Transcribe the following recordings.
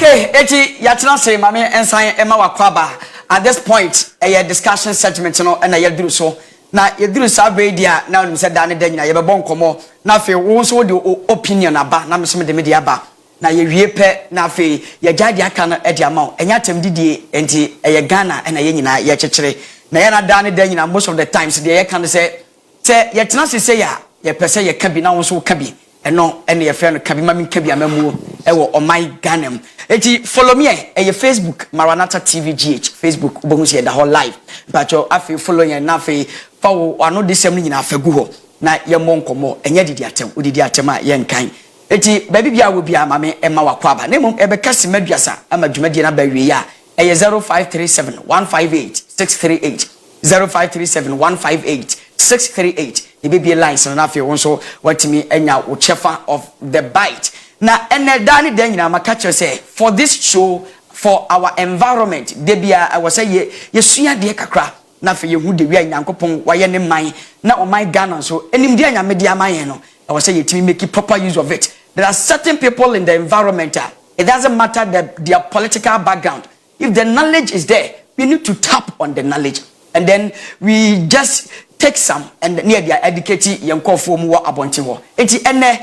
Okay, eti yatena say mame ensan ema wakwaba at this point a discussion segment no na yeduru so na yeduru sa dia na onu se da ne da nyina ye bebo nkomo na fe wo so de opinion aba na me so de media aba na ye wie pe na fe ye jade aka no e de ama enya tem didie enti ye Ghana na ye nyina ye chekere na ye na da ne da nyina most of the times de ye kan say yetena say ya ye pese ye ka bi na wo so ka bi eno ene ye fe no ka bi ma min ka bi amamu e wo omai Ghana. Eti follow me your Facebook Maranatha TV GH Facebook bomus here the whole live but you afi follow ye na afi fa ano desem ni nyina afagu ho na ye monkomo enye didi atem odidi atem a ye nkan eti baby bia wo bia mame ema wakwaba na mum ebe kase maduasa ama dwumadi na ba wie ya eye 0537 158 638 0537 158 638 the baby lines na afi won so watimi enya wo chefa of the bite. Na ene dani den nyina maka say for this show for our environment debia I was say ye sua de kakra na fe ye hu de wi anyankopon waye ne man na o man Ghana so enim de anyame de amayen no I was say ye timi make proper use of it. There are certain people in the environment it doesn't matter their political background, if the knowledge is there we need to tap on the knowledge and then we just take some and near their educate yankofo mu wa abonti ho enti ene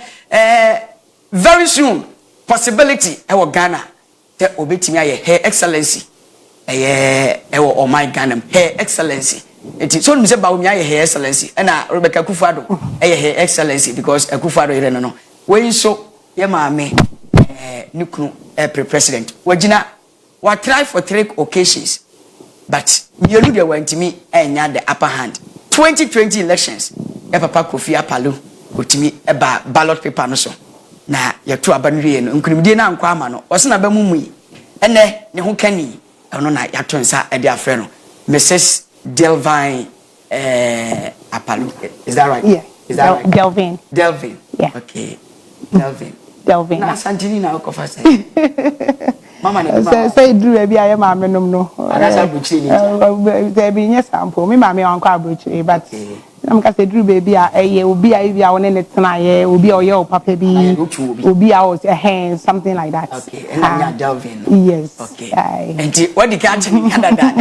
very soon possibility ewo Ghana te obetimi aye her excellency ewo oh my Ghana her excellency enti so nse ba omi aye her excellency na Rebecca Akufo-Addo her excellency because Akufo-Addo ire no we so ye maame nukunu president wagina wa try for 3 occasions but mielu de wantimi enya the upper hand 2020 elections papa Kofi Apalo otimi eba ballot paper no so na yeto abanwie no nkunimdie na nkwa ama no wose na ba mumui ene ne ho kani ono na yato nsa e de afre no Mrs. Delvin Apalo, is that right? Yeah, is that right? Delvin, yeah, okay, Delvin na santini na okofa say mama ne say duru e bia ye ma menom no adasa buchiri ni there be nye sample me ma me wan kwa abuchiri but I'm going to say, baby, obi a one in the obi or papa be obi out a hand, something like that. Okay, and I'm Delvin. Yes. Okay. And what the catch in Canada?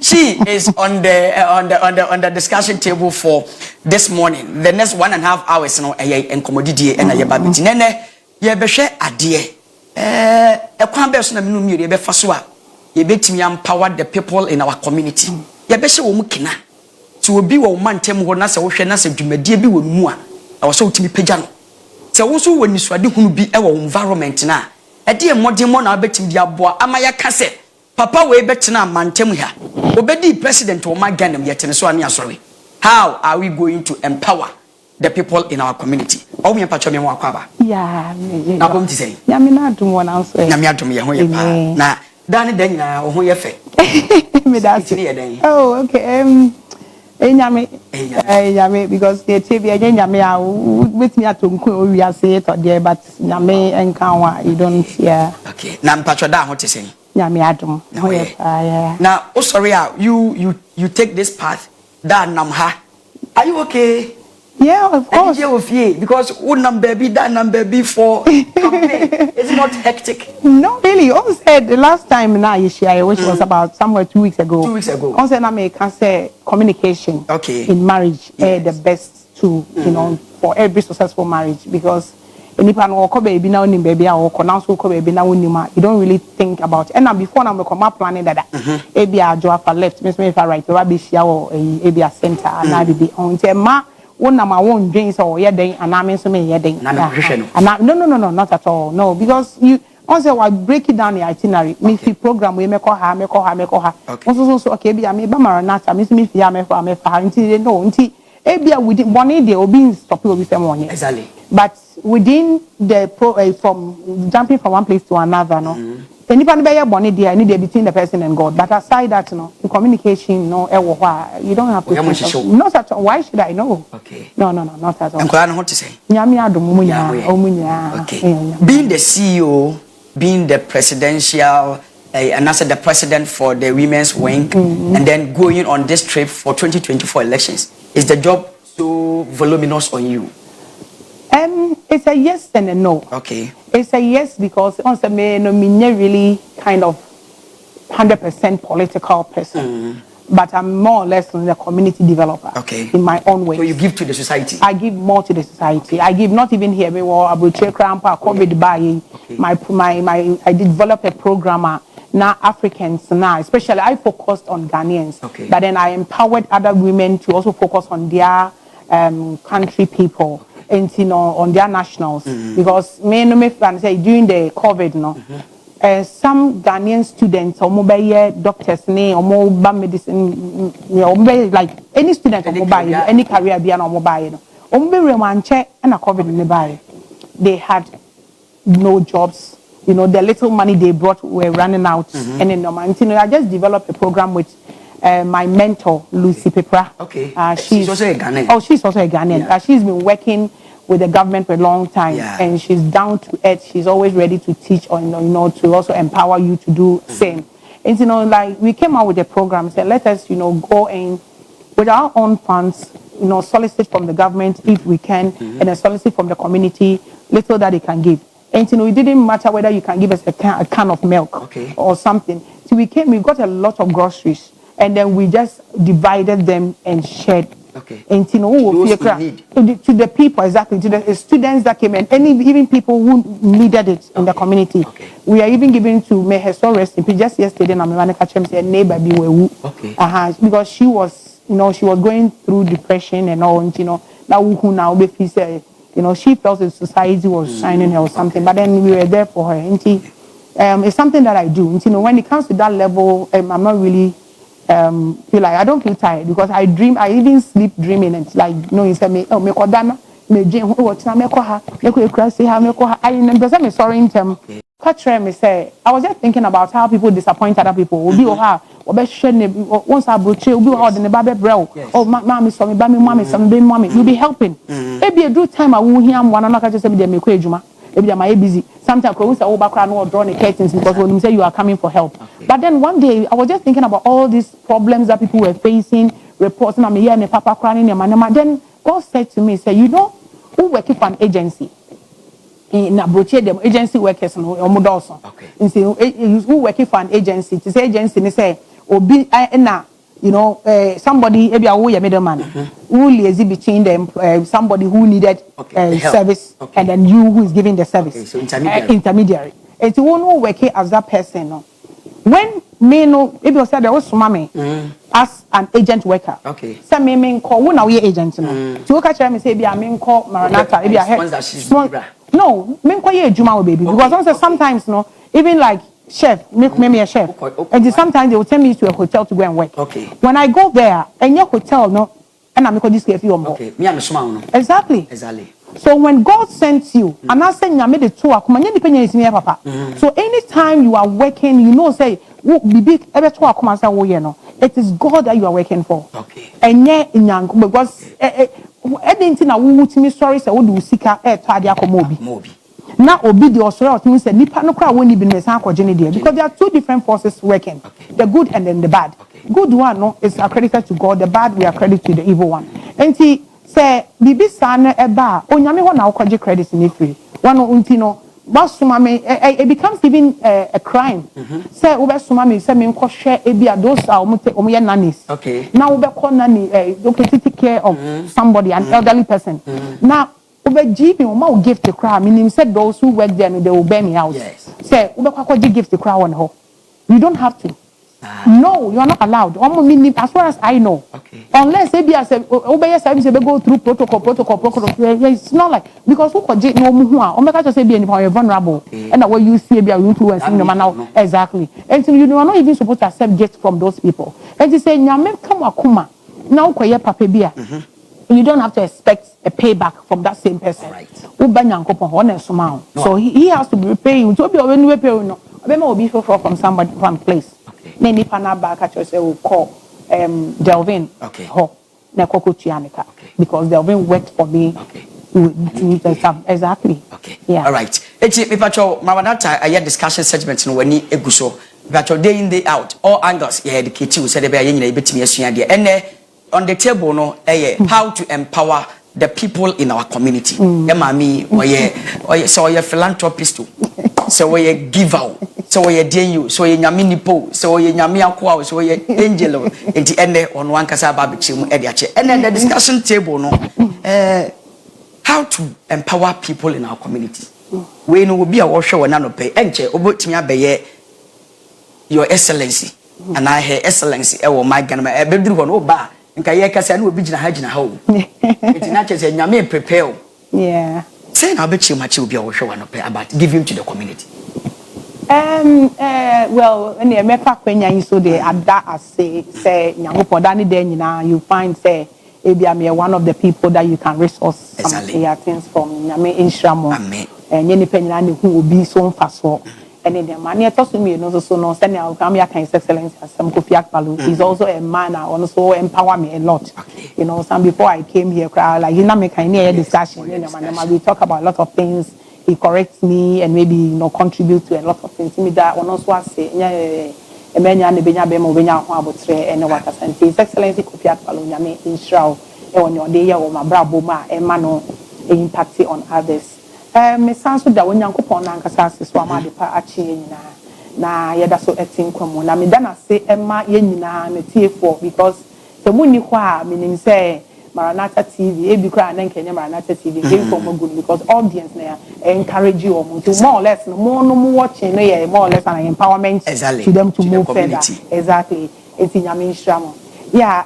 She is on the discussion table for this morning. The next 1.5 hours, no, and commodity and a babiti. Nene, ye be share a dear. A quambe na minu ye be faswa. Ye bet me empower the people in our community. Ye be share mukina. To be wo mantem ho na se wo hwe na se dwumadie bi wo mu a e wo so utimi pagya no se wo so woni suade hunu bi e wo environment na e de modern mo na betim di aboa amaya ka se papa we betena mantem ha obedi president wo maganam yetene so ane asori. How are we going to empower the people in our community? O me pacho me ho akwaba yeah me na bom ti sei ya me na adum wona so na me adum ye ho ye pa na dan dan nyina wo ho ye fe me da oh okay Enyame because the TV enyame a with me atonku o wi ase to there but nyame enka wa you don't hear. Okay na mpacho da ho te sen nyame adum ho ye yeah now oh sorry you take this path that namha are you okay? Yeah, of course. Because one number be that number be for campaign. It's not hectic. No, really. I said the last time now you share, which was about somewhere 2 weeks ago. 2 weeks ago. I said I can say communication. Okay. In marriage, the best tool, you know, for every successful marriage because anyone who come baby now ni baby or pronounce who come baby now ni ma, you don't really think about. And now before now we come up planning that. Maybe I draw for left, maybe if I right, maybe share or maybe a center, and I be on ma. One number one drinks or yeah day and I mean so many yeah day. No, not at all. No, because you also I break it down the itinerary. Me fi program we make her. Okay. So okay, be I me ba maranatha. Me fi ya me for until no until ebia within 1 day obi stop obi say one. Exactly. But within the from jumping from one place to another, no. Anybody be born there, any day between the person and God. But aside that, the communication, you don't have to. Not at all. Why should I know? Okay. No, not at all. And I want to say. Okay. Being the CEO, being the presidential, and also the president for the women's wing, and then going on this trip for 2024 elections, is the job so voluminous on you? It's a yes and a no. Okay. It's a yes because once I really kind of 100% political person, but I'm more or less a community developer. Okay. In my own way. So you give to the society. I give more to the society. I give not even here. I developed a program now Africans now, especially I focused on Ghanaians. Okay. But then I empowered other women to also focus on their country people. And on their nationals, because during the COVID, some Ghanaian students or mobile doctors, or mobile medicine, like any student or mobile, any career beyond or mobile, and a COVID nearby, they had no jobs. The little money they brought were running out, and then I just developed a program with my mentor, Lucy Pepra. Okay. She's also a Ghanaian. Oh, she's also a Ghanaian. Yeah. She's been working with the government for a long time, and she's down to earth. She's always ready to teach or to also empower you to do same. And like we came out with a program, said let us go in with our own funds, solicit from the government if we can, and then solicit from the community little that they can give. And it didn't matter whether you can give us a can of milk or something. So we got a lot of groceries. And then we just divided them and shared. Okay. And to the people, exactly, to the students that came and even people who needed it in the community. Okay. We are even giving to may her soul rest in peace. Just yesterday, I'm saying neighbor be because she was, she was going through depression and all, and now she felt the society was shining her or something. But then we were there for her. And it's something that I do. And, when it comes to that level, I'm not really feel like I don't feel tired because I dream. I even sleep dreaming and like you said me me kodana me dream what na me ko ha me ko ekura say ha me ko ha I remember say me sorry in term catch me say I was just thinking about how people disappoint other people obi o ha obe hwe ne once abroche obi o ha de ne ba be brel oh ma so me ba me mommy some be mommy you be helping e be do time I wo hia am wana na catch say me dey me ko ejuma e be am busy sometimes when say oh background no draw the curtains because when you say you are coming for help. But then one day I was just thinking about all these problems that people were facing, reports and I'm here and papa crying and my then God said to me, say, who working for an agency? In Abroche, them agency workers no also. Okay. And say who working for an agency? To say agency they say obi na somebody maybe a middleman who liaise between them somebody who needed service and then you who is giving the service. Okay, so intermediary. It's one who working as that person. No? When me no, if you said there was mommy as an agent worker. Okay. Say me call when we agent no. So catch me say be a me call Maranatha. If you no, me call you Juma baby because sometimes no even like chef, make me a chef. And sometimes they will tell me to a hotel to go and work. Okay. When I go there, and your hotel, no, and I'm going to give you a more. Okay. Me and small. Exactly. Exactly. So when God sends you, and I say you made the tour, come on, you depend on me, papa. So anytime you are working, say, be big, every tour come and say, oh, it is God that you are working for. Okay. And yet, because anything I will me sorry, say, what do you seek out? Mobi. Now obi the osoro means say nipa no kra woni bi mesan akogene there because there are two different forces working. Okay. The good and then the bad. Okay. Good one no is accredited to God, the bad we accredit to the evil one. Enti say bibi san eba onyame ho na akoje credit ni free. One unti no basuma me it becomes even a crime. Say obesuma me say me nkohwe ebi those are omo nannies. Okay. Now obekọ nanny take care of somebody an elderly person. Now GP will gift the crowd, meaning said those who work there they will bear me out. Yes. Say, gift the crowd on her. You don't have to. No, you are not allowed. As far as I know. Okay. Unless maybe I said, obey service, go through protocol. It's not like because who could no more. Just say be vulnerable. And that way you see be influencing the man now. Exactly. And so you are not even supposed to accept gifts from those people. And to say, Nyame come akuma. Now kwaye pape bia. You don't have to expect a payback from that same person. Right. So he has to be paying. To be when we pay, Abema will be from somebody from place. Okay. Ne nipa na back at yourself will call Delvin. Okay. Ho. Ne koko chianika. Okay. Because Delvin worked for me. Okay. Exactly. Okay. Yeah. All right. Echi me pacho mawanata aye discussion segment no wani eguso. Pacho day in day out all angles ye educate you said be aye nyina ebetimi asua de. Ene on the table no how to empower the people in our community. Mami oye so oye philanthropist. So oye giver. So oye den so oye nyame nipo. So oye nyame akwa so oye angel. Enti ene on one kasa ba be chemu e de ache. Ene the discussion table no how to empower people in our community. We no will be a washer when no pay. Enche obotimi abeye your excellency. And I hear excellency e wo my ganama e be duru no ba nka ye kasa na obi gina ha gina ha o. Enti na che say nyame prepare. Yeah. Say na be chima che obi a washer when no pay about give him to the community. Well, when you make a question, so they at that as say nyangopo dani de nyina you find say maybe I'm one of the people that you can resource some things from nyame instramo. Amen. And any penny who will be so fast for. And then the man talks to me, no, so no, sending out Gambia can excellence as some Kofi Akpalu. He's also a man that also empower me a lot. Okay. You know, some before I came here, like you know, make a discussion. You know, we talk about a lot of things. He corrects me and maybe contribute to a lot of things. Me that one also say, Emenya ne benya be mo benya ho abotre ene wakasante. His Excellency Kofi Akpalu nyame inshra e won your day o ma brabo ma e ma no impact on others. Me sanso da wonyankopon na nkasa aseso amade pa achi nyina na yeda so etin kwamo na me da na se ema ye nyina na tiefo because se munni kwa me nim say Maranatha TV e bi kra na nkenye Maranatha TV game for good because audience na encourage you to more or less no more watching no yeah more or less an empowerment to them to move further. Exactly. It's in Yamin yeah,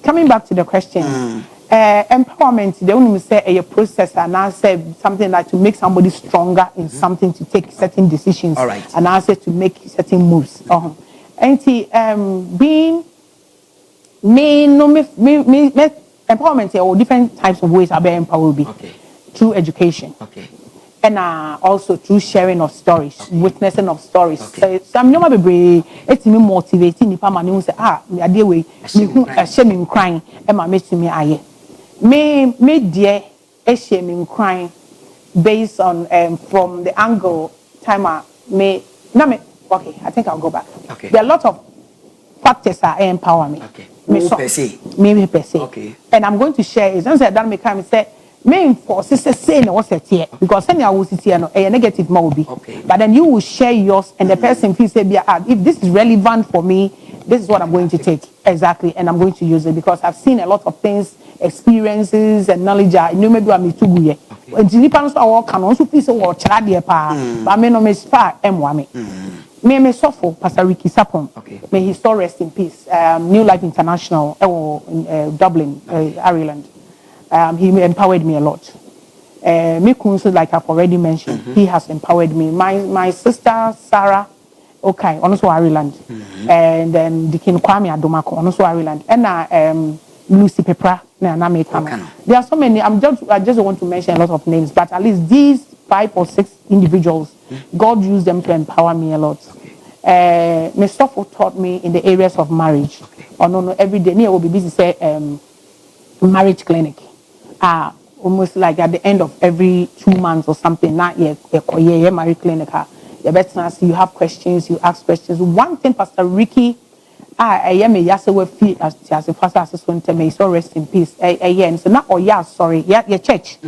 coming back to the question. Empowerment, they only say a process and I say something like to make somebody stronger in something to take certain decisions. All right. And I say to make certain moves. And being me empowerment or different types of ways I be empowered through education. Okay. And also through sharing of stories, witnessing of stories. So some no be it's me motivating the man who say me a day way me shame crying and my make me aye. Me dear shame crying based on from the angle timer me okay, I think I'll go back. Okay. There are a lot of factors that empower me. Okay. Me per se. Okay. And I'm going to share it. Don't say that make time say me force say no what's here because then I will sit here no a negative more will be. Okay. But then you will share yours and the person feels say if this is relevant for me, this is what I'm going to take. Exactly. And I'm going to use it because I've seen a lot of things, experiences and knowledge. You maybe I'm too good. And the people also can also feel so what chadi pa. But me no me spa me. Me suffer Pastor Ricky Sapon. Okay. May his soul rest in peace. New Life International in Dublin, Ireland. He empowered me a lot. Me Kunsu, like I've already mentioned, he has empowered me. My sister Sarah, okay, also Ireland, and then Dikin Kwame Adomako, also Ireland, and Lucy Pepra, there are so many. I just want to mention a lot of names, but at least these 5 or 6 individuals, God used them to empower me a lot. Mr. Fo taught me in the areas of marriage. No, every day, I will be busy say marriage clinic. Almost like at the end of every 2 months or something. Not yet, marriage clinic. You have questions, you ask questions. One thing, Pastor Ricky, I am a Yasawa fee as a pastor assistant to me, so rest in peace. So not sorry, your church.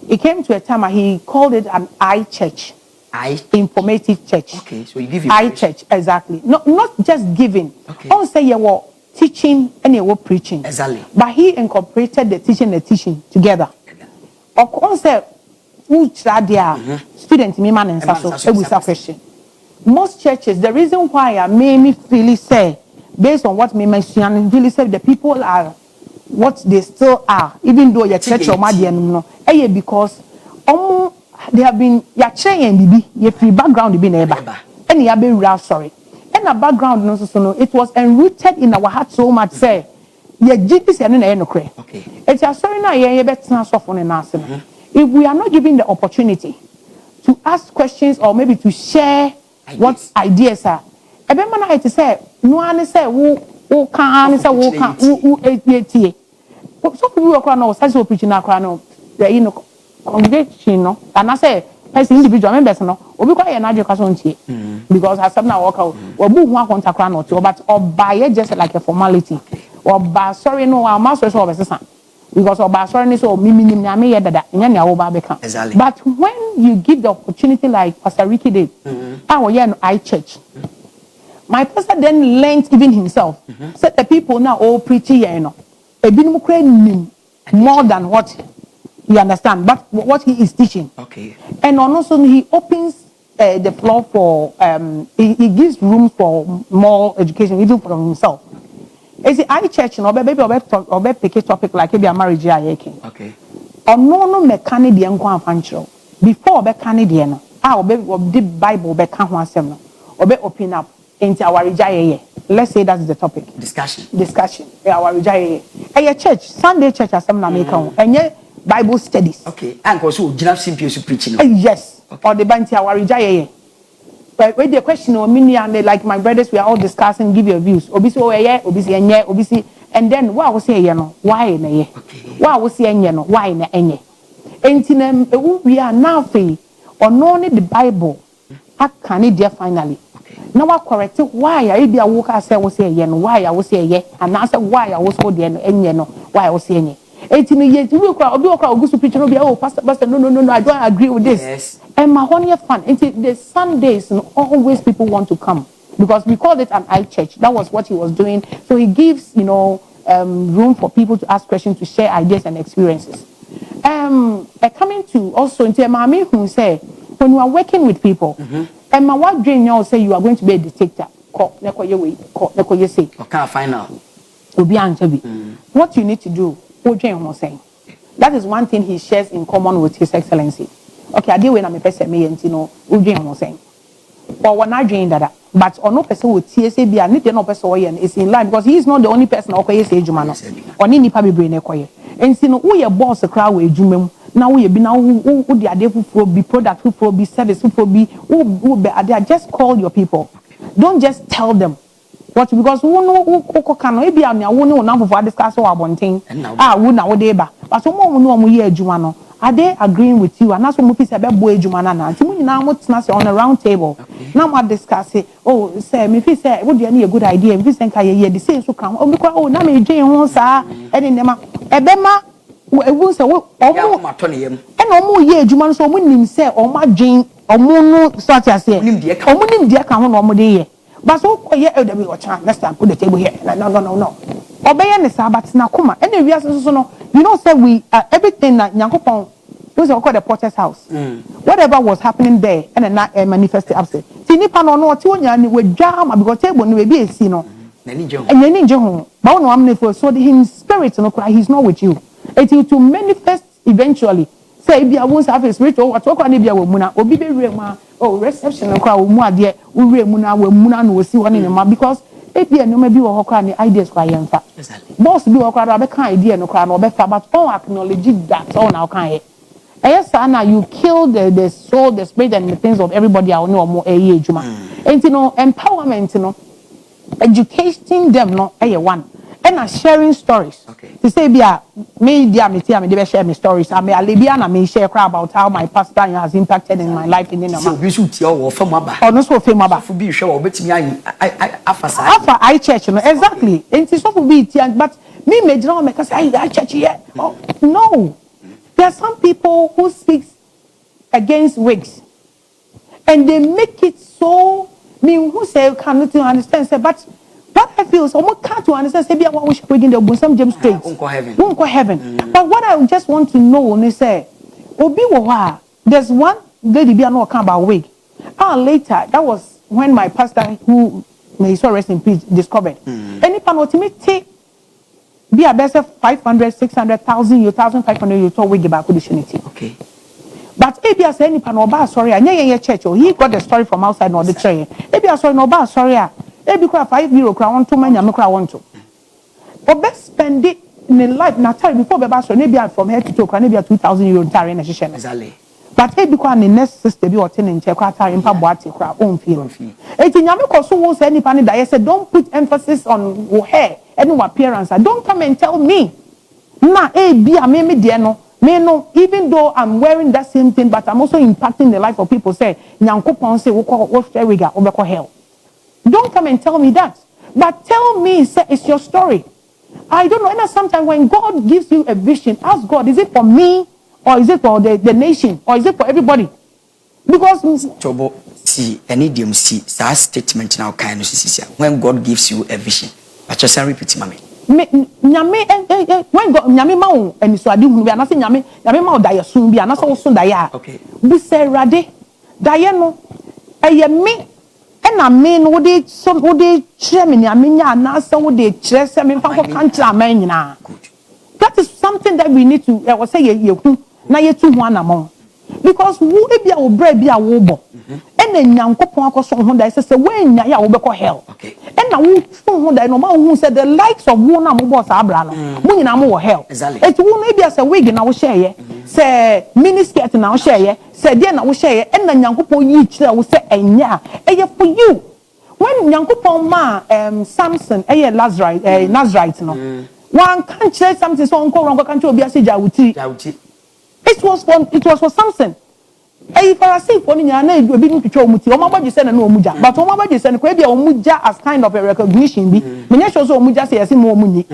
It came to a time he called it an I church. Informative church. Okay, so you give I church, exactly. Not just giving. Okay. Don't say you were teaching and you were preaching. Exactly. But he incorporated the teaching and the teaching together. Of course, students, me man and so question. Most churches, the reason why I made me really say, based on what me mentioned, really say the people are what they still are, even though your church or no, because they have been your free background be neighbor. And you be real sorry. And a background no it was enrooted in our heart so much say this and no cray. Okay. It's a sorry now if we are not given the opportunity to ask questions or maybe to share what ideas are ebe man I to say no an say wo can say wo can wo etie so people work around no say preaching na kra no you know congregation no and I say person individual members no obi kwa ye na adwe kwaso ntie because as some na work out obu hu akonta kra no but oba just like a formality oba sorry no am so so obesesa because oba sorry ni so mimi na me ye dada nya na wo ba beka but when you give the opportunity like Pastor Ricky did I church my pastor then learned even himself said the people now all preaching you know ebinum kra nim more than what you understand but what he is teaching and also he opens the floor for he gives room for more education even for himself. Is it I church no baby or pick a topic like be a marriage or no mechanic the enko afanchiro before be Canadian no the Bible be kan ho asem no or be open up into our rejaye. Let's say that's the topic discussion our rejaye a church Sunday church asem na make kan enye Bible studies and also gina simply preaching yes or the banti our rejaye. But with the question or mini and like my brothers, we are all discussing, give your views. Obisi obisi and then what was say no why in a what was say no why in a entinem we are now free or no need the Bible. I can it there finally. Now I correct it why I be a walker say was say why I was say and answer why I was so there no why I was saying 18 years we go to preach no pastor no I don't agree with this. Yes. And my honey fun. The Sundays, always people want to come because we called it an I church. That was what he was doing. So he gives, room for people to ask questions, to share ideas and experiences. Coming to also into Mami who say when you are working with people, and my wife dream now say you are going to be a dictator. Okay, final. What you need to do, saying. That is one thing he shares in common with His Excellency. Okay, I deal with me person me and saying. Or when I dream that, but or no person with TSAB and need no person is in line because he is not the only person okay say jumano. Or ni nipa be brain ekoye. And who your boss a crowd with jumem. Now we be now who the idea who be product who be service who be who be just call your people. Don't just tell them. What because who know who can be on your own now for discuss or abonting. Who now they ba. But some more no ye jumano. Are they agreeing with you? And that's what we say about boy jumana na. Timu ni na mo tena on a round table. Now we discuss it. Oh, say me fi say what do you need a good idea? Me fi say nka ye the same so kan. Oh me kwa oh na me dwen ho sa. E de nema. Ebema we won say omo e na omo ye jumana so omo nim say omo adwen omo no sort as say. Omo nim dia kan ho na omo de ye. But so ko ye e de be o chan next time put the table here. No. Obey ne sa but na kuma. E na wi aso so no. You know, say we everything that Nyankopon we say we call the Potter's house. Whatever was happening there and then that manifested upset. See nipa no ti onya ni we drama because table ni we be esi no. Nani je ho. Ba no am for so his spirit no cry he's not with you. It will to manifest eventually. Say bia won have a spiritual what kwa na bia wo mu na obi be wure ma oh reception no cry wo mu ade wo wure mu na wo mu na no si woni ma because ebia no ma bi wo hokra ni ideas kwa yemfa. Boss bi wo hokra be kan idea no kra no be fa but all acknowledge that all now kan here. Yes now you kill the soul, the spirit and the things of everybody I know more ejuma. And empowerment educating them no one. And sharing stories. To say bia me dia me tia me dey share my stories. I may Libya na me share about how my pastor has impacted in my life in the so bi su tia wo fam aba. Oh no so fam aba. So bi hwe wo betimi afasa. Afa I church no exactly. And so for be tia but me na me ka say I church here. Oh, no. There are some people who speak against wigs. And they make it so who say cannot understand say but what I feel is almost can't to understand say what we should bring in the some James straight. Won't go heaven. But what I just want to know is say obi wo there's one lady be no about wig. Later that was when my pastor who may so rest in peace discovered. Any panotimi be a best 500 600,000 you 1,500 you to wig about conditionality. Okay. But if you say any panoba sorry anya church or he got the story from outside no the tray. If you say no ba sorry ebi kwa 5 euro kra want to manya me kra want to. Or best spend it in a life na time before be so maybe from here to toe kra maybe 2,000 euro ntare na hihye. Exactly. But But hey, because the next sister be attending check out her impact boate crap own feel. It's in Yamiko so won't say any panic that I said don't put emphasis on her hair and no appearance. Don't come and tell me. Nah, hey, be a me dear no. Me no, even though I'm wearing that same thing, but I'm also impacting the life of people. Say, Nyankopon say, what hell. Don't come and tell me that. But tell me, say, it's your story. I don't know. And sometimes when God gives you a vision, ask God, is it for me? Or is it for the nation? Or is it for everybody? Because Chobo, see, any idiom see that statement now kind of when God gives you a vision. But just repeat, mommy. Nyame when God nyame ma wo ani so ade hunu bi anase nyame ma wo daye sun bi anase wo sun daye a bu se rade daye no eye me na me no wo de kire me nyame nya anase wo de kire se me fa ko kantra aman nyina. That is something that we need to we say ye hu na ye tu ho anamon because wo e bia wo bra bia wo bo na Nyankopon akoso ho daye se when nya ya wo be ko hell. And now who that no man who said the likes of one am boss abra no mo nyina mo wo hell it who no be as a wig na wo share say mini skirt na wo share say there na wo share and na Nyankopon yi kire wo say enya eye for you when Nyankopon ma Samson Nazarite no one can share something so unko ron kan obi ase jawuti it was for Samson. If I see for me, I know be to show muti. Oma baji say na no muja, but oma baji say na kwe bia omuja as kind of a recognition bi. Menya show so omuja say yesi mo omunyi.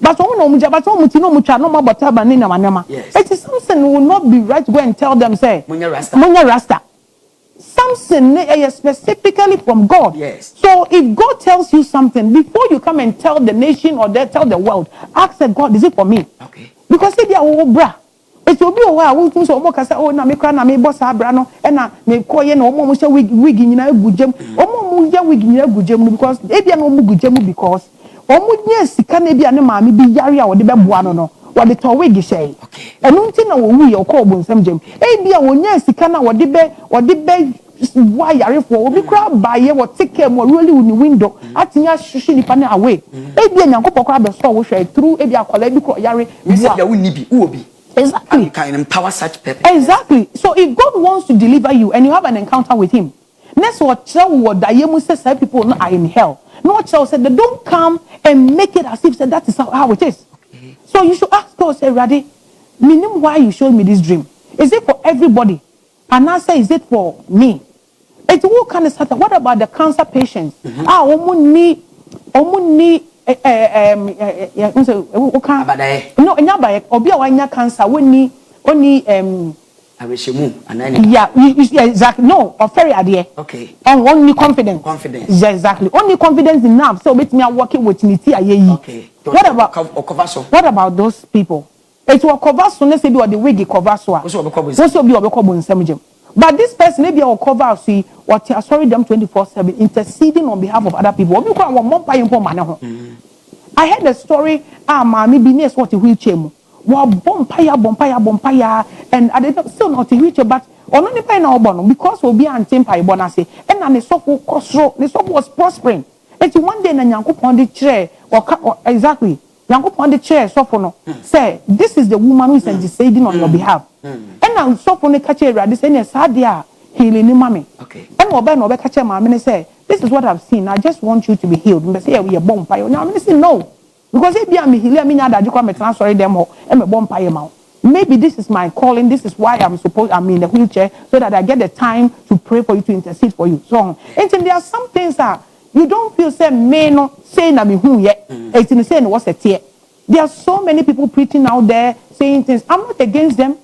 But omu no muja, but omuti no mucha no mabota ba ni na manema. It is something will not be right to go and tell them say Munya Rasta. Something specifically from God. Yes. So if God tells you something before you come and tell the nation or tell the world, ask God, is it for me? Okay. Because if they are bra. It will be a while. We think so. Mokasa oh na me kra na me boss abrano. E na me koye na omo mo se wig nyina gugem. Omo mo ya wig nyina gugem because e bia na omo gugem because omo nya sika na bia na maami bi yare a wo de beboa no no. Wo de to wig shey. Enu nti na wo wu ye ko obonsam gem. E bia wo nya sika na wo de be why yare for obi kra ba ye wo take mo really in the window atinya hwehwe nipa na away. E bia Nyankopon kra be so wo hwe through e bia kola bi kro yare. We say ya woni bi wo obi. Exactly. And can empower such people. Exactly. So if God wants to deliver you and you have an encounter with Him, next what say people are in hell. No child said they don't come and make it as if said that is how it is. Okay. So you should ask God, say, Radhi, meaning why you showed me this dream? Is it for everybody? And I say, is it for me? It's all kind of stuff. What about the cancer patients? No, nya obi a wanya cancer woni yeah, exactly. No, or very idea. Okay. And only confidence. Yeah, exactly. Only confidence enough. So with me working with Niti aye. Okay. What about those people? It will cover so let's say be the wig cover so. Also be obekọ nsem. But this person maybe will cover see what sorry them 24/7 interceding on behalf of other people. I heard a story mommy be near what wheelchair mu. Wa bompire and I did not still not wheelchair but on only pay now born because we be antim pie bonase and na the sofu kosro the sofu was prospering. It's one day na Nyankopon the chair or exactly Nyankopon the chair sofu no say this is the woman who is interceding on your behalf. And now sofu ne catch this and sadia healing ni mami. Okay. And obe catch mami say this is what I've seen. I just want you to be healed. Me say we are bompire. Now I say no. Because if I'm healing, me that you come transfer them or I'm a bompire mouth. Maybe this is my calling. This is why I'm in the wheelchair so that I get the time to pray for you, to intercede for you. So, and there are some things that you don't feel say me no saying that me who yet. It's in saying what's a tear. There are so many people preaching out there saying things. I'm not against them.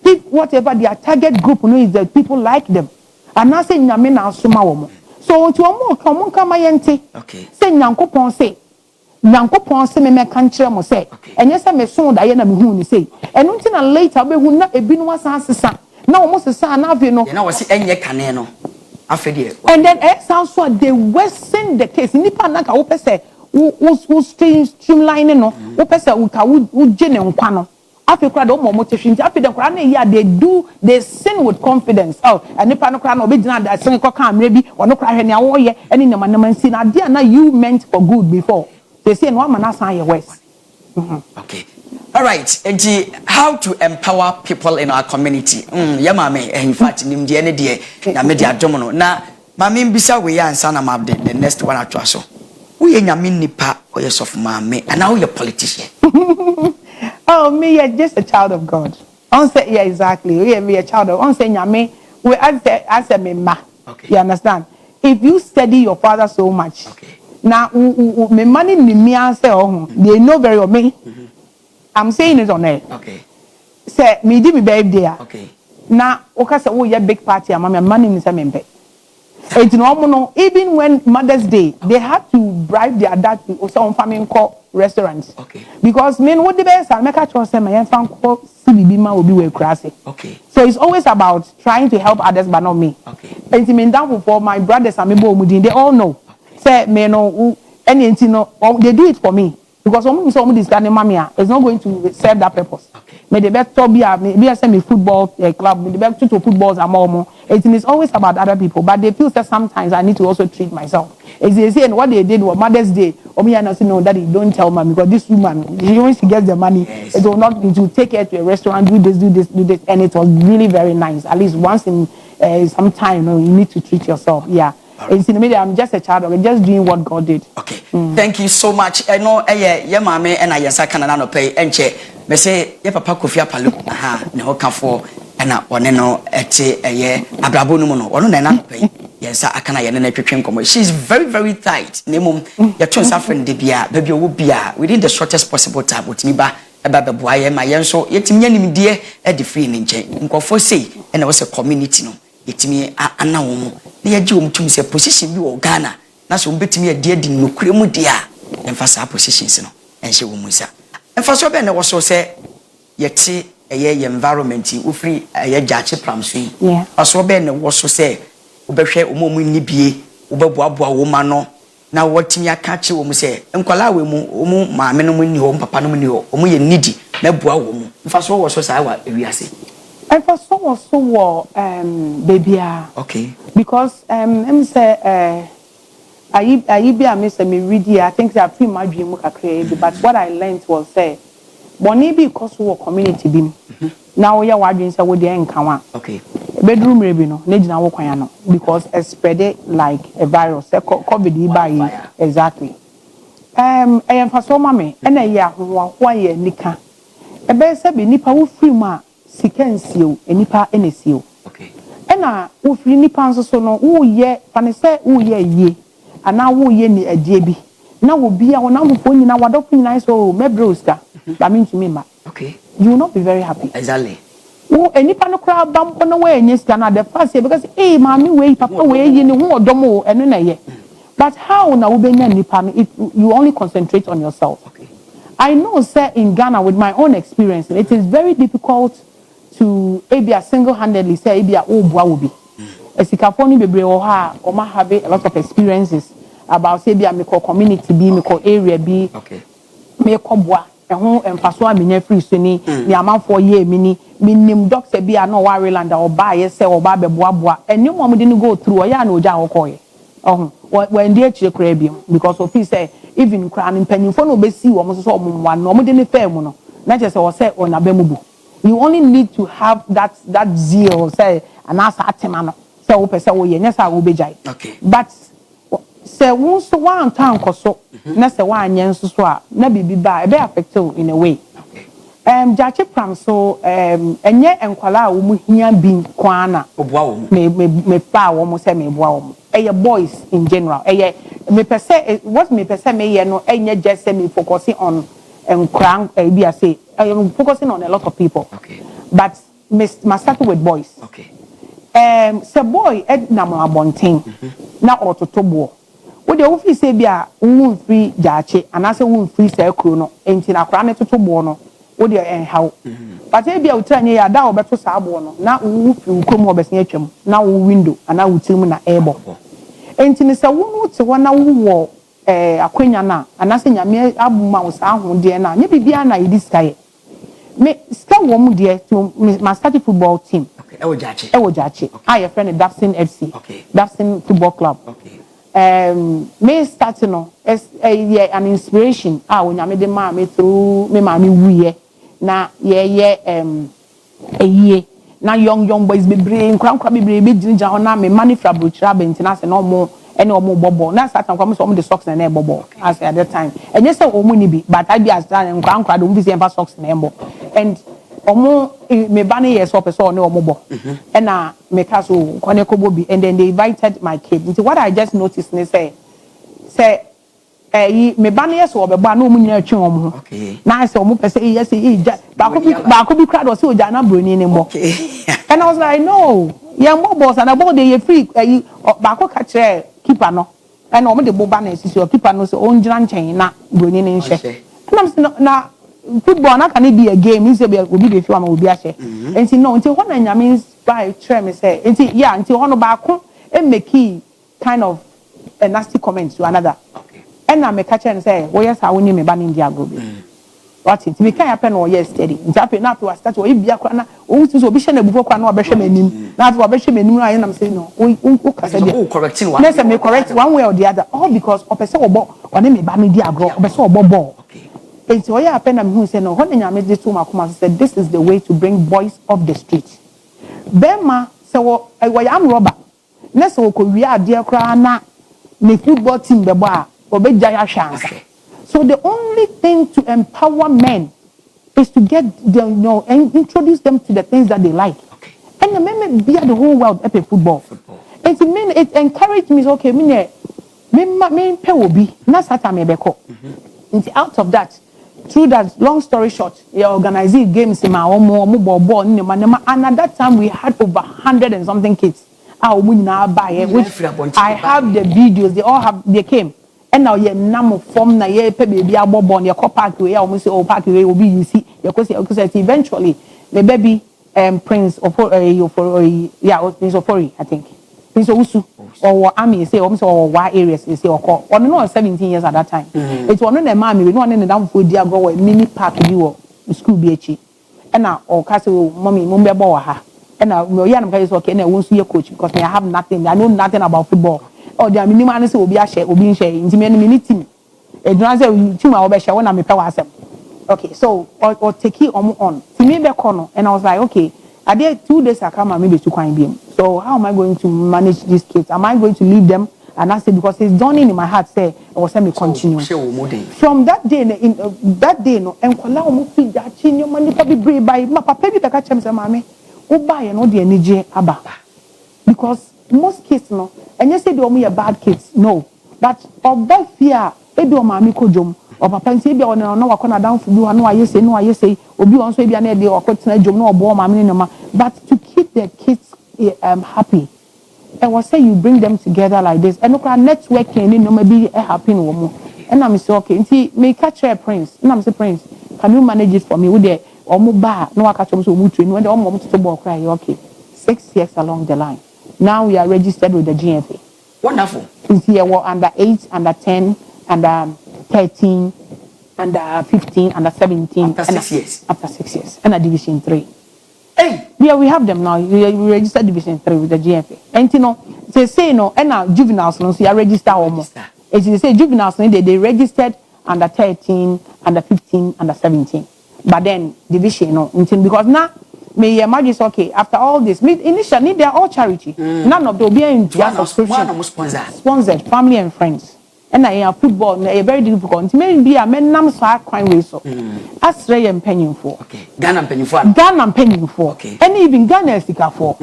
If whatever their target group is that people like them. And I say nyame na asoma wo. So to omo come yente. Okay. Say Nyankopon say Nyankopon se me kan kire mo say enye se me so da ye na me hu ni say enu nti na later be hu na ebi no asan sesa na wo mo sesa na afi no na wo se enye kane no afi de and then sounds so they worsen the case nipa na ka wo pese wo streamline no wo pese wo ka wo je ne nkwa no afi kura do mo tehwinti afi de kura na ya they sin with confidence and nipa no kura na obi gina da sin ko kan mre bi ono kura hwe ne awo ye eni ne manama nsi na dia na you meant for good before. They say no man asan your worse. Okay. All right, Eji, how to empower people in our community? Yeah, mami. In fact, nimdi ene die na media domono. Na mami mbisa we ya ansana mabde the next one atwaso. Who ye nyame nipa or yes of mami, and now you're politician. Oh, me, you're just a child of God. On say, yeah, exactly. Yeah, me a child of. On say, nyame, we answer me ma. Okay. You understand? If you study your father so much, Okay. now me money me answer they know very well me. I'm saying it on air. Okay. Say me di me birthday. Okay. Now, okay, say, oh, yeah, big party, and my money is a member. It's normal. Even when Mother's Day, they have to bribe their dad to some family call restaurants. Okay. Because men what the best I make a choice and my fan call CBB man will be way crazy. Okay. So it's always about trying to help others but not me. Okay. It's mean down for my brothers and me they all know. Say me no any they do it for me. Because somebody is standing mommy, it's not going to serve that purpose. Okay. May the best be a send me football club, may the best to footballs and more. It is always about other people, but they feel that sometimes I need to also treat myself. As they say, and what they did was Mother's Day, or me and I say no, daddy, don't tell mommy because this woman, when she gets the money, yes, it will not be to take her to a restaurant, do this, and it was really very nice. At least once in some time, you need to treat yourself. Yeah. It's in the media. I'm just a child. I'm just doing what God did. Okay. Thank you so much. I know, yeah, mama, and I yes, I can not pay and check. Me say, yeah, papa Kofi Apalu, no kafo, and one no at a year, abrabo no mono, or no pay. Yes, I can. I she's very, very tight. Nemum, your twins are friend debia, baby will be within the shortest possible time with me ba. About the boy, my young so yet me dear at the free in chain. For say, and I was a community no. Yetimi anawo na yaji wo mtum se position bi wo Ghana na so mbetimi ade adi no kuremu dia emfa sa positions no enhye wo musa emfa so be na wo so se yeti eye environment wo free eye jache pram so yi aso be na wo so se wo behwe omomu ni bie wo beboaboa wo ma no na wo timi aka che wo mu se enkwala we mu omu maame no mu ni ho papa no mu ni ho omu ye nidi na bua wo mu emfa so wo so sa wa ewiase. And for so baby. Okay. Because I'm say I be a miss me read here. I think that pretty much dream but what I learned was say Bonnie because we community beam. Now we are watching say we dey encounter. Okay. Bedroom maybe no, nejina wo kwan no because it spread it like a virus. COVID by exactly. I am for so mama and a year who ye nika. E be say be nipa wo free ma sikensio enipa enesio. Okay. Ena wo free nipa nso so no wo ye fane say wo ye ye ana wo ye ni adie bi na wo bia wo na wo fo nyina wadofo nyina so mebroska ba me ntumi ma. Okay. You will not be very happy. Exactly. Wo enipa no kra bampo no we enye sika na the first year because mami we papa we ye ni ho odomo eno na ye. But how na wo benya nipa no if you only concentrate on yourself. Okay. I know sir in Ghana with my own experience it is very difficult to a single-handedly say a bua will be. Esikafoni bebre oha oma have a lot of experiences about say be community be me area be okay. Me bua ehun emfaso amenya free so ni ni amanfo ye mini minim doctor be no worry land or buy ye say oba be boa eni mo didn't go through ya na oja okoye when dey chire kra bi because of say even kra mpanyimfo no be si wo mo so mo nwa no mo de ne fam no na je say o say ona be mubu. You only need to have that zeal, say, and ask Atemano, say, Ope, say, yes, I will be jai. Okay. But say, once one time, so, next one, yes, so, never be bad, be affected in a way. Okay. Jachi Pram, so, and yet, and Kuala, Umuhian being Kwana, me power, almost say, me wow, a boys in general, me per se, what me per se, me, no, and yet just say me focusing on. And crank I say I am focusing on a lot of people. Okay. But must start with boys. Okay. So boy ed na mo abonten na ototobo. Wo de wo fi say bia wo free jaache anase wo free say kro no enti na kra ne totobo no wo de enhaw. But e bia wo tranye ya da wo beto sa abo no na wo fi wo krom obesan atwam na wo window ana wo tirim na ebo. Enti ne se wo no te wo na wo akwenya na anase nyame abuma wo sa ahode na nye bibia na yidi sky me ska wo mu de to my start football team. Okay. Ewo Jache. I a friend of Dafson FC. Okay. Dafson Football Club. Okay. Me starting no as an inspiration when nyame de ma me through me ma me wuye na ye a year na young boys be brain cram be ginger on me money from Bruchra Bentina and no more any more bobo na start and come some the socks and bobo as at that time and yes so money be but I be as done and cram don't be ever socks and and omo me bani yes up so no omo and na me kaso koneko bobi and then they invited my kid. So what I just noticed they say me bani yes obeba na omu nyina twe omo okay na say omo pese yes ba ko bi crowd was oja na broni ni mo and I was like no yeah more boss and about the free ba ko ka kire keeper no and omo de boba na sisi o keeper no so on jira nchen na broni ni nhye na football na can be a game you say obi be fiwa ma obi ahye and no until when anya means by try me say until yeah until hono ba ko e make kind of a nasty comment to another and I make and say well yes I woni me ba ni dia go be what it me kan happen or yes steady it happen na to start we bia kwa na o so obi hye na bufo kwa na obehwe manim na to obehwe manim na am say no o kasa dia correcting one let's me correct one way or the other all because opese obo oni me ba me dia go opese obo ball and so yeah happen am who say no when nyame dey to makoma said this is the way to bring boys off the street bema say wo yam robber na so ko wi ade kra na the football team the boy obeja chance. So the only thing to empower men is to get them, and introduce them to the things that they like. Okay. And the men be the whole world epic football. And it encouraged me. Okay, me pay will be na sata me beko. And out of that, through that long story short, we organize games in my own and at that time we had over 100 and something kids. Which I have the videos. They came. And now ye name form na ye pe baby abobon ye ko park we almost say park we will be you see because eventually the baby Prince of Prince Ofori I think Prince Owusu or army say almost or wa areas say or on no 17 years at that time it was no na mammy we no na down for dia go mini park bi wo school bi echi and now or castle mommy mo be bo ha and now me yan am okay na won so ye coach because I have nothing I know nothing about football. Oh, the minimum say obi ahye obi nhye intime no mini team e dun say team a obe hye wona me pe wasem okay so or take it on to me be kono and I was like okay I did 2 days I come and maybe to kwan biem so how am I going to manage these kids am I going to leave them and I said because it's dawning in my heart say or say me continue from that day that day no enkola o mo fi da chi nyoma ni pa bi brave by ma papa bi ka chem say mama wo ba ye no de anije aba because most kids no and you say the omo bad kids no but of that fear e be o mama ko jom o papa nti be o na wakona down for do no aye say obi on so e bia na e de o kwetena jom na obo mama ni no but to keep the kids happy and was say you bring them together like this and look at networking ni no maybe happy no mo and I'm say okay nti me catch a Prince and I'm say Prince can you manage it for me with the omo ba no aka chom so mu train when the omo to ball cry okay 6 years along the line. Now we are registered with the GFA. Wonderful. Since here we're under 8, under 10, under 13, under 15, under 17. After 6 years. After 6 years. And a Division 3. Hey! Yeah, we have them now. We registered Division 3 with the GFA. And you know, they say no, and now juveniles, so you are registered almost. As they say juveniles, they registered under 13, under 15, under 17. But then division, no, because now, may imagine okay after all this initially they are all charity none of them be in subscription sponsored family and friends and I football a very difficult maybe a men nam so crime way so as Ray and penny for okay Ghana penny for okay and even Ghana sika for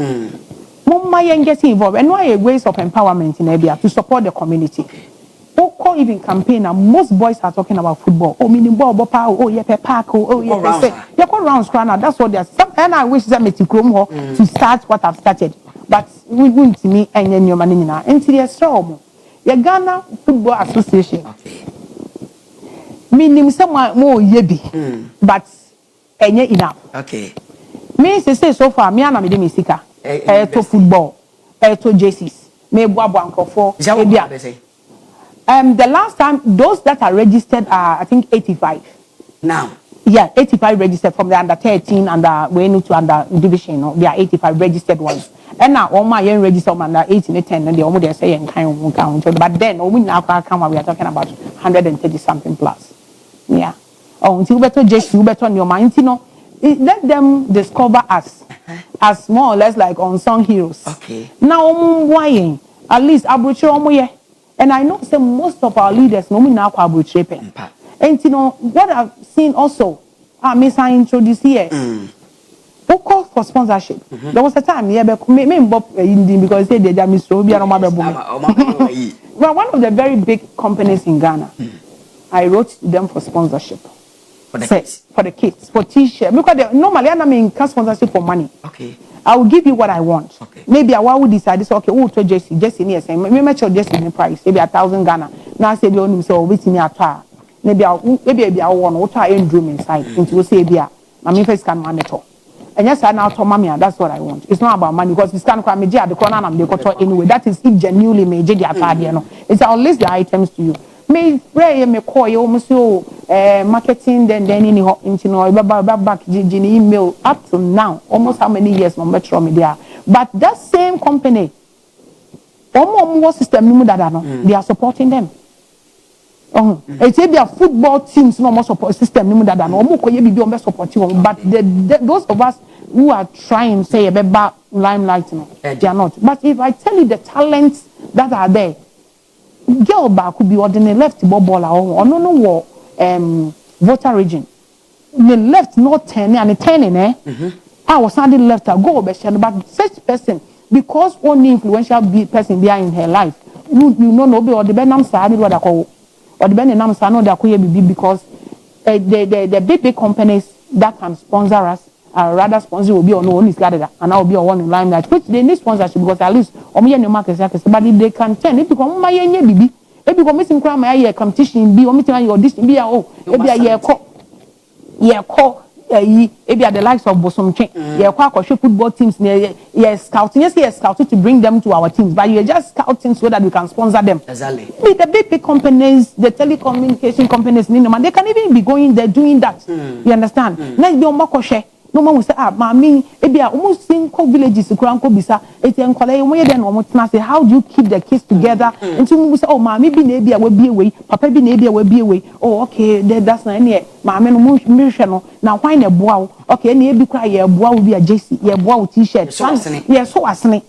mama yen get involved and why ways of empowerment in area to support the community. Oko even campaign and most boys are talking about football. Oh, meaning ball, oh, yeah, park, oh, yeah, yeah, go round scrana. That's what they're. And I wish that me to start what I've started, but we wouldn't to me and then your money now. And to the strong, the Ghana Football Association. Meaning someone more yebi, but any enough. Okay. Me say so far, me and me sika. To football, to JCs. Me boa for. The last time those that are registered are I think 85. Now. Yeah, 85 registered from the under 13 and we need to under division. No, there are 85 registered ones. And now all my young registered under 18 and 10 and they almost say and kind of count. But then we now come we are talking about 130 something plus. Yeah. until better just you better on your mind, let them discover us as more or less like unsung heroes. Okay. Now, why? At least abuchi and I know say most of our leaders no me now abuchi pen. And what I've seen also, Miss I introduce here. Who call for sponsorship? There was a time here, because they said Miss Robia no well, one of the very big companies in Ghana. I wrote them for sponsorship. For the kids, for t-shirt. Because normally I mean sponsorship for money. Okay. I will give you what I want. Okay. Maybe I will decide this. Okay, who to Jesse yes, maybe match your Jesse in price. Maybe 1,000 Ghana. Now I say we only say wait me at tar. Maybe I want what I end room inside. Into say be a my first can monitor. And yes, I now told mommy that's what I want. It's not about money because it's kind of me at the corner and they got anyway. That is if genuinely me the attire. It's I'll list the items to you. Me pray me call you almost marketing then back email up to now almost how many years no metro media but that same company more system they are supporting them it's their football teams no more support system but those of us who are trying say about limelight they are not. But if I tell you the talents that are there, girl back could be ordinary left ball or no voter region. The left not 10 and 10 I was not left a go but such person because only influential person behind her life you know no be or the benam side what I call or the benam side no that could because the big companies that can sponsor us rather sponsor will be on no one is gathered and I will be on one in limelight which they need sponsorship because at least no market but if they can turn it become my baby it become missing crime my competition be omitting your audition be maybe a year call maybe at the likes of Bosomche football teams scouting yes scouting to bring them to our teams but you're just scouting so that we can sponsor them exactly with the big companies the telecommunication companies they can even be going there doing that you understand let's be on no man will say mami ebia almost sing villages kranko bisa enkwala ye den omo tena say how do you keep the kids together until we say oh mami bi na ebia we bi away papa bi na ebia we bi away oh okay that's na any mami no mo hwe no na why na boa okay na ebi kwa ye boa bi a jersey ye boa t-shirt yes so asene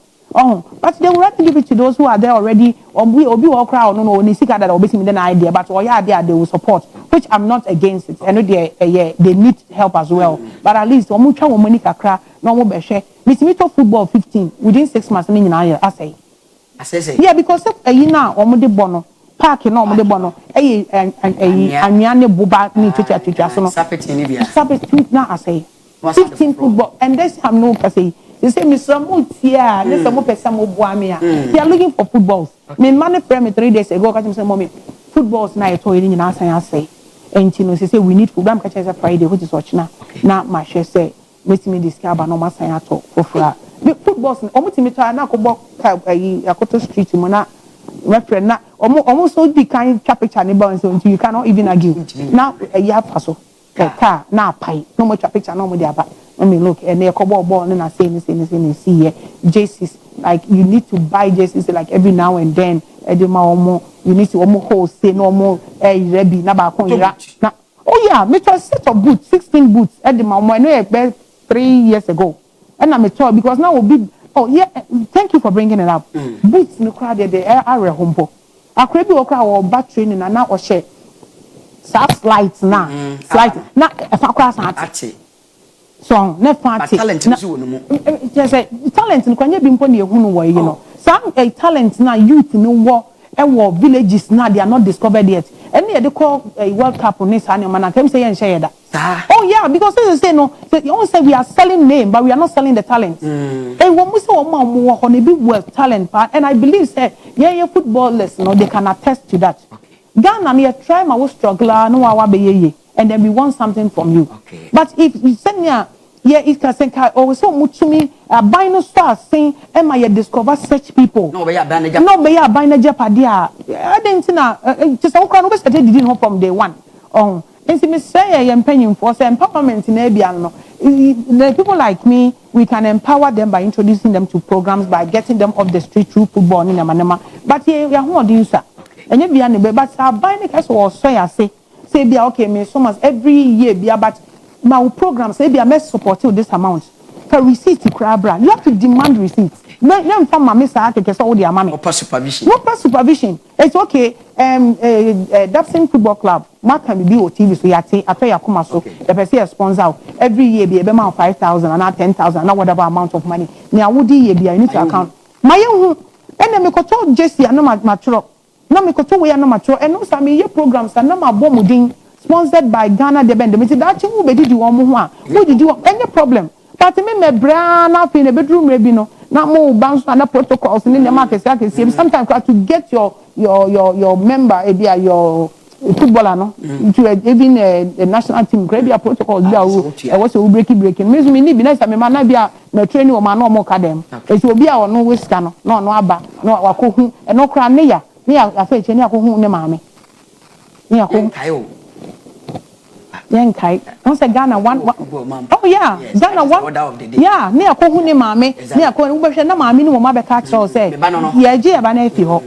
but they will have to give it to those who are there already obi or crowd no ni sika that obesi me the idea but they will support which I'm not against it. I know they need help as well but at least omo twa money kakra no mo be hwe me to football 15 within 6 months ni nyina I say yeah because na omo de bono park na omo de bono anwa ne boba ni twetwa so no sapet na I say 15 football and this I'm no say they say Mr. Mutia, this is person they are looking for footballs. Me money for me 3 days ago catch me say mommy footballs na to you na say and you know say we need football catch us Friday which is watch na my share say make me discover no masan ato for footballs omo to na ko bo akoto street mo na reference na omo so di kind picture ne ba so you cannot even argue now you have faso car na pai no more picture no more dey about. I mean, look, and they come ball and I say, see here, jerseys. Like you need to buy jerseys like every now and then. You need to almost wholesale no more. Rebi na oh yeah, me to set of boots, 16 boots. At the moment, I know 3 years ago, and I'm a because now will be. Oh yeah, thank you for bringing it up. Boots no crowd they are humble. I could be okay or bad training and now or share. Slides now, slides now. If I cross at song ne party talent nso no mu just say talent no kwanya bi mpo na ehunu wo you know some talent na youth no wo villages na they are not discovered yet and they call World Cup on this and man can say yen share that oh yeah because they say no you always say we are selling name but we are not selling the talent and when we say wo ho na be worth talent part and I believe say yeah footballers no they can attest to that Ghana me try my struggle no wa be ye and then we want something from you. Okay. But if you send me it can say always so much to me buy no stars saying am I discover such people no be a buy na jepadia I didn't know just all kind of say didn't know from day one and see me say I am paying for say empowerment in Abia no the people like me we can empower them by introducing them to programs by getting them off the street through football in Manama but here we are who do you sir and you be but buy the case or so I say say be okay me so much every year be but my program say be I support you this amount for receipt crabra you have to demand receipts no from mama say ake so wo dia mama no supervision it's okay Dapsin Football Club mark can be o TV so yate after yakoma so the person sponsor every year be ma 5,000 and 10,000 and whatever amount of money me awudi year be I need to account my hu ene me koto Jesse na matro na me koto we na matro eno sa me ye programs na ma bomudin sponsored by Ghana de bend me say that you be did wo mo ho a wo did any problem but me bra na fi na bedroom rebi no na mo bounce na protocols ni market say sometimes to get your member your footballer no to even the national team grab your protocols be I was breaking means me need be nice me na bia na training o ma no mo ka dem e so obi a ono waste no no aba no wakohu e no kra ne ya afa eche ne akohu ne maame ne akohu Yankai. Don't say Ghana one. Oh yeah, yes, Ghana one. Yeah, ne akohu ne maame, ne akohu we hwe na maame ni wo ma be ka kire say. Yeah, je eba na afi ho.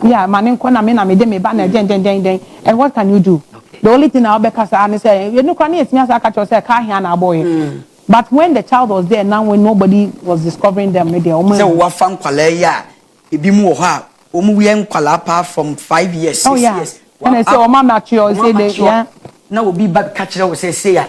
Yeah, mane nko na me de me ba na den. And what can you do? Okay. The only thing I be ka say say, you know kan yetinya say ka kire say ka hia na boy. But when the child was there now when nobody was discovering them with their own. Say wa fa nkwala ya, ebi mu wo ha, o mu we nkwala pa from 5 years, 6 years. And I say o ma mature say they yeah. Now will be back catch will say yeah.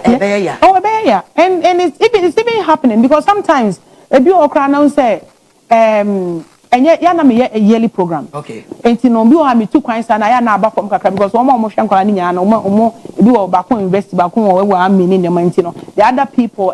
And it's even happening because sometimes if you okra now say and ya na me a yearly program. Okay. And no bi o ha me two kwans na ya na aba from kakra because omo hwe nkwala ni nya na omo bi o ba ko invest ba ko we wa amini ne man no. The other people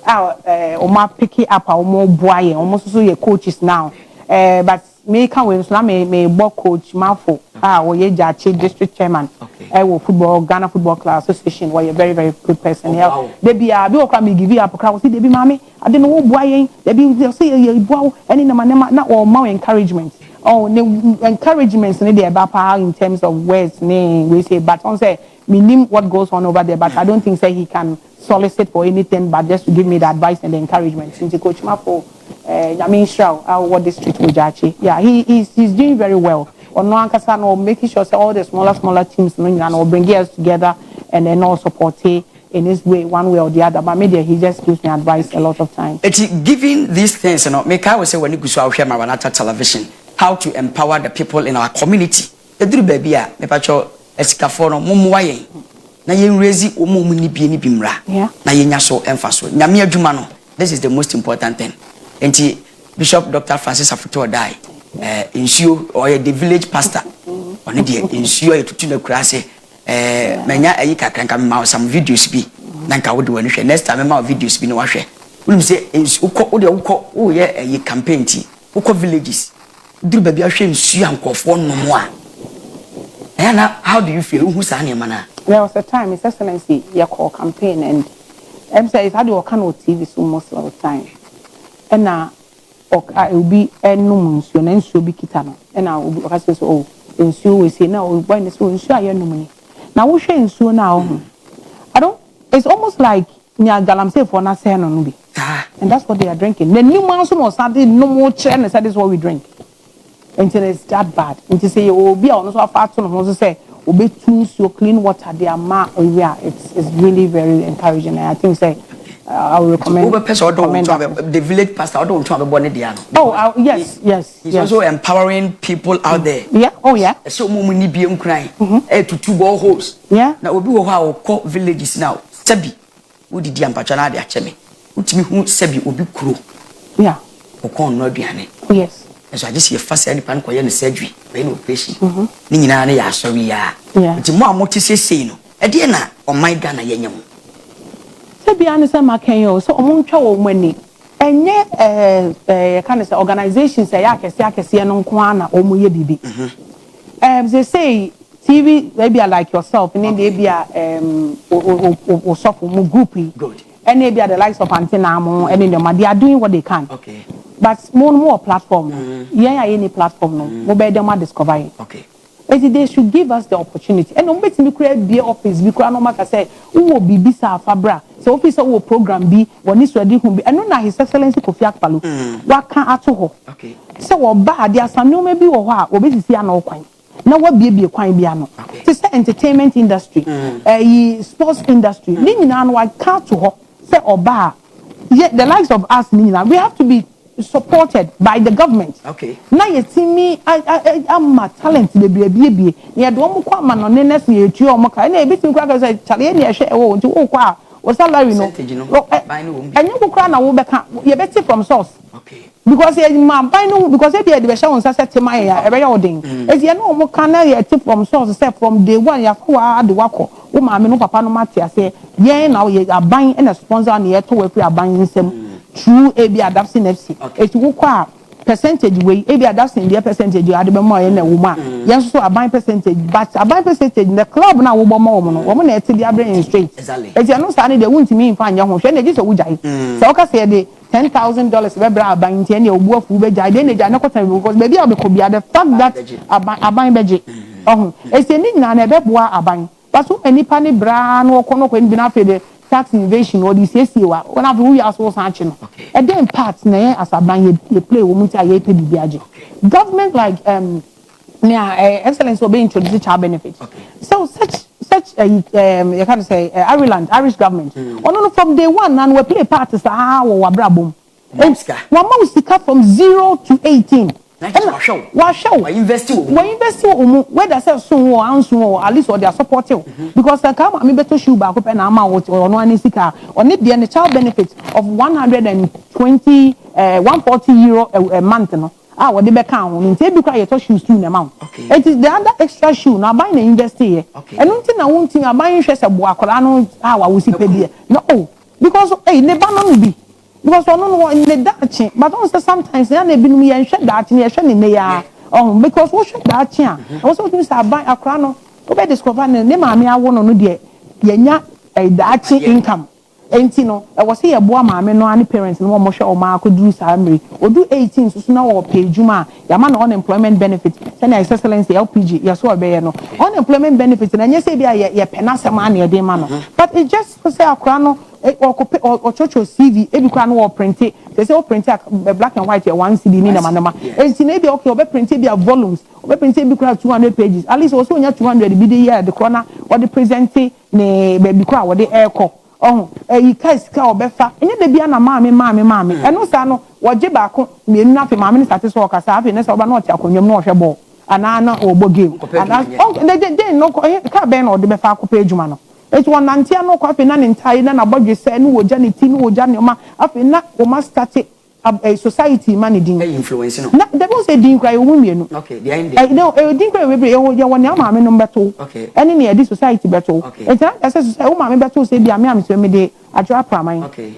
omo pick it up omo boaye omo so ye coaches now. But me can we so na me bo coach Mafo we ye Jachi district chairman. Football Ghana Football Club Association where you're very very good person here. They be okra me give you up crowd see they be mommy I didn't know boy they be say you boy any na or more encouragement encouragements in there about in terms of words name we say but on say me name what goes on over there but I don't think say he can solicit for anything but just to give me the advice and the encouragement since coach Mafo Yamin Shrow what district with Jachi yeah he's doing very well. Or no ankasa no making sure all the smaller teams no bring us together and then all support in his way one way or the other but maybe he just gives me advice a lot of times. It's giving these things make I will say when you go to our Maranatha television how to empower the people in our community. Edru baby a me pacho esikafo no momwa yen na yen raise omo mu ni bimra na yenya so emfaso nyame adwuma no this is the most important thing. Enti Bishop Dr. Francis Afuto die ensure or the village pastor on the ensure you to the class menya ayi kakranka ma some videos bi nanka wo de wani hwe next time ma videos bi no wa hwe we say uko ye ayi campaign ti uko villages duru ba bi ahwe ensure ankofo nomo a na how do you feel who sa na mana there was a time His Excellency your call campaign and I'm say if I do work on TV so most of the time and now it will be enum nsuo na nsuo bi kita no na obi o ka say so nsuo we say na o boy nsuo aye num ni na wo hwe nsuo na ho I don't it's almost like nya galamsey for na say no bi and that's what they are drinking the new man so no started no more chair and said this is what we drink until it's that bad until say obi a ono so afa to no so say obi tu nsuo clean water the ama area it's really very encouraging and I think say I will recommend the village pastor. I don't want to be born in the yes. He's also empowering people out there. Yeah. Oh yeah. So many be crying. To 2 boreholes. Yeah. Now we will have call villages now. Sebi. Who did the ampachana de acheme? Utimi who sebi obi kuro. Yeah. Okon no aduane. Oh yes. So I just see a fast any pan koye no surgery. We no operation. Ni nyina na ya sorry ya. Yeah. Nti mo amoti sei no. E de na o my Ghana yenya mo. Be honest, Makenyo, so omuntwa wo mani enye kind of organizations say akese no nko na omuye bibi they say TV maybe like yourself and then they be o suffer mu groupy good and they be the likes of Antenna mo and then they are doing what they can okay but more platform yeah any platform no mo be dem discover okay they should give us the opportunity. And no better me create be office because no matter say who will be bisa fabra. So officer will program be when is ready who be. And no His Excellency Kofi Akpaloo. What can ato ho? Okay. So what bad there some no maybe or what obesi see an okwan. na wa bie kwan bia no say entertainment industry sports industry ni nyina no I count to ho say oba the likes of us ni nyina we have to be supported by the government. Okay. Na yetimi am talent bie na do mo kwa ma no ne nese yetu o mo ka na ebitim kwa ka say chale ne ehwe wo nti wo kwa o salary no enye wo kwa na wo beka ye beti from source. Okay. Because ma buy no because e dey be sha won sase tema ya e be ya odin e dey no mo ka na ye tip from source say from day one ya kwa de wako wo ma me no papa no mate ase yen na ye aban e na sponsor na ye to we free aban nsem true ebi adapting FC it wo kwa percentage we ebi adapting their percentage ade be mo ye na wo ma yen so aban percentage but aban percentage the club na wo bo mo no wo mo na e te dia brain straight e dey no sa ne de wuntimi mfa anya ho hwe na gi so wo jai so o ka say de $10,000 we bra aban tie na obu afu be jai de na jai na kwata because baby a be ko bia the fact that aban beje ese ni na na be boa aban but so enipa ni bra na okono ko ni bi na fe de tax invasion or the CC wa when have we also sanche no e dey part na as aban ye play wo muti aye pe biaje government like excellence will be introduced child benefit so such you can say Irish government no from day one and we play part as wo wabrabom wa mausika from 0 to 18 wa show we invest wo whether say so wo anso wo at least or they are supportive because come me beto shoe ba ko pe na ma wo no ani sika on it the child benefit of 120 140 euro a month no what they back on nti bi kwa ye to shoes too na ma it is the other extra shoe na buy na invest here and unti na wonti aban hwe se bo akola no wa wo si pedie no because ne ba no bi because no in the dachi but also sometimes na bi no ye hwe dachi ne hwe ne ya because wo hwe dachi a also to say aban akora no wo be discover ne ma me awo no de ye nya dachi income enti no e wo se ye boa maame no ani parents no mo hwe o ma akoduru samri odu 18 so na wo pay juma ya ma na unemployment benefit say na excellence LPG ya so obeye no unemployment benefit na nye se bia ye penasem na ye dey ma no but it just say akora no or chocho CV ebi kwa no wo print it say o print black and white one CD ni na manama enti na ebi okay o be print bia volumes o be print ebi kwa 200 pages at least also nya 200 bi dey here the corner or the present ne be kwa wo dey airco you guys ka obefa enye de bia na maame eno sa no woje ba ko mienu na fe maame ni satisfy ka sa afi ne sa oba na oti akonwam na ohwe ball ana na ogbo game ana de no ka be na ode be fa akopɛ adwuma no eti won nantia no kwa afi na ne ntai na bodwe se no woja ne ti no woja ne ma afi na o ma start a society managing influence no na they won't say din cry wo mienu okay they are in no din cry we bre ye won na maame no beto eni ne di society beto eti na say wo maame beto say bia me am so me de adwa praman okay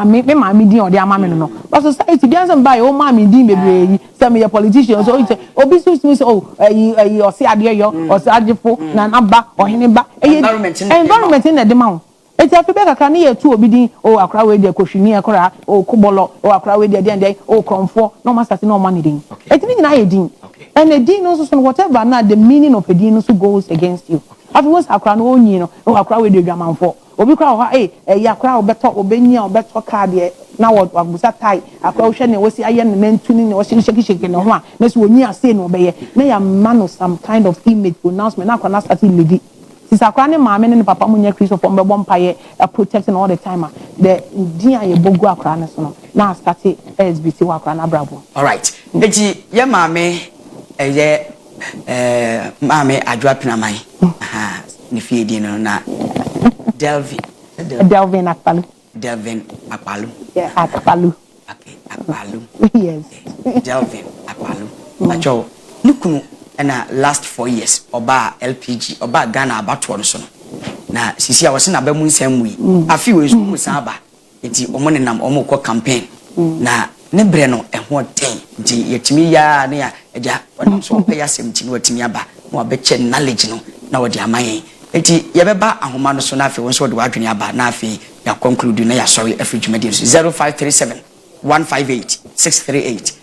me maame din o de amame no but society bia some buy o maame din bebre yi say me politician so obi so say o se ade yo o se adefo na naba o hene ba environment in the demand eti afi be kaka na ye tu obi din o akra we de kohwini akra o kubolo o akra we de den o kromfo no master no man din eti ni nyina ye din and the din no so whatever na the meaning of a din so goes against you afi was akra no onyi no o akra we de dwamanfo obi kra ho ya akra obeto obenya obeto card ye na wo abusa tai akra wo hwe ne wosi aye ne ntuni ne wo shiki ne ho a na so onyi ase no be ye na ya man some kind of image pronouncement na akra na start lady Sakra ne maame ne papa mu nya Christ for mbebo mpaye protecting all the time the dia ye bogu akra ne so no na start SBC wa akra na brabo all right eji ye maame ye maame adwa pinamai ne fie di no na Delvin Akpalu yeah Akpalu okay Akpalu yes Delvin Akpalu acho nukunu na last 4 years oba LPG oba Ghana abato no so na sisi a wose na ba mu nsam wi afi we so mu san ba enti omo ne nam omo ko campaign na ne bre no eho ten nti yetimi ya ne ya eja wonam so pe ya sem ti no watimi aba mo abeche knowledge no na wodi amayen enti ye beba ahoma no so na afi won so wodi wadwene aba na afi ya conclude na ya sorry every jumadi 0537 158 638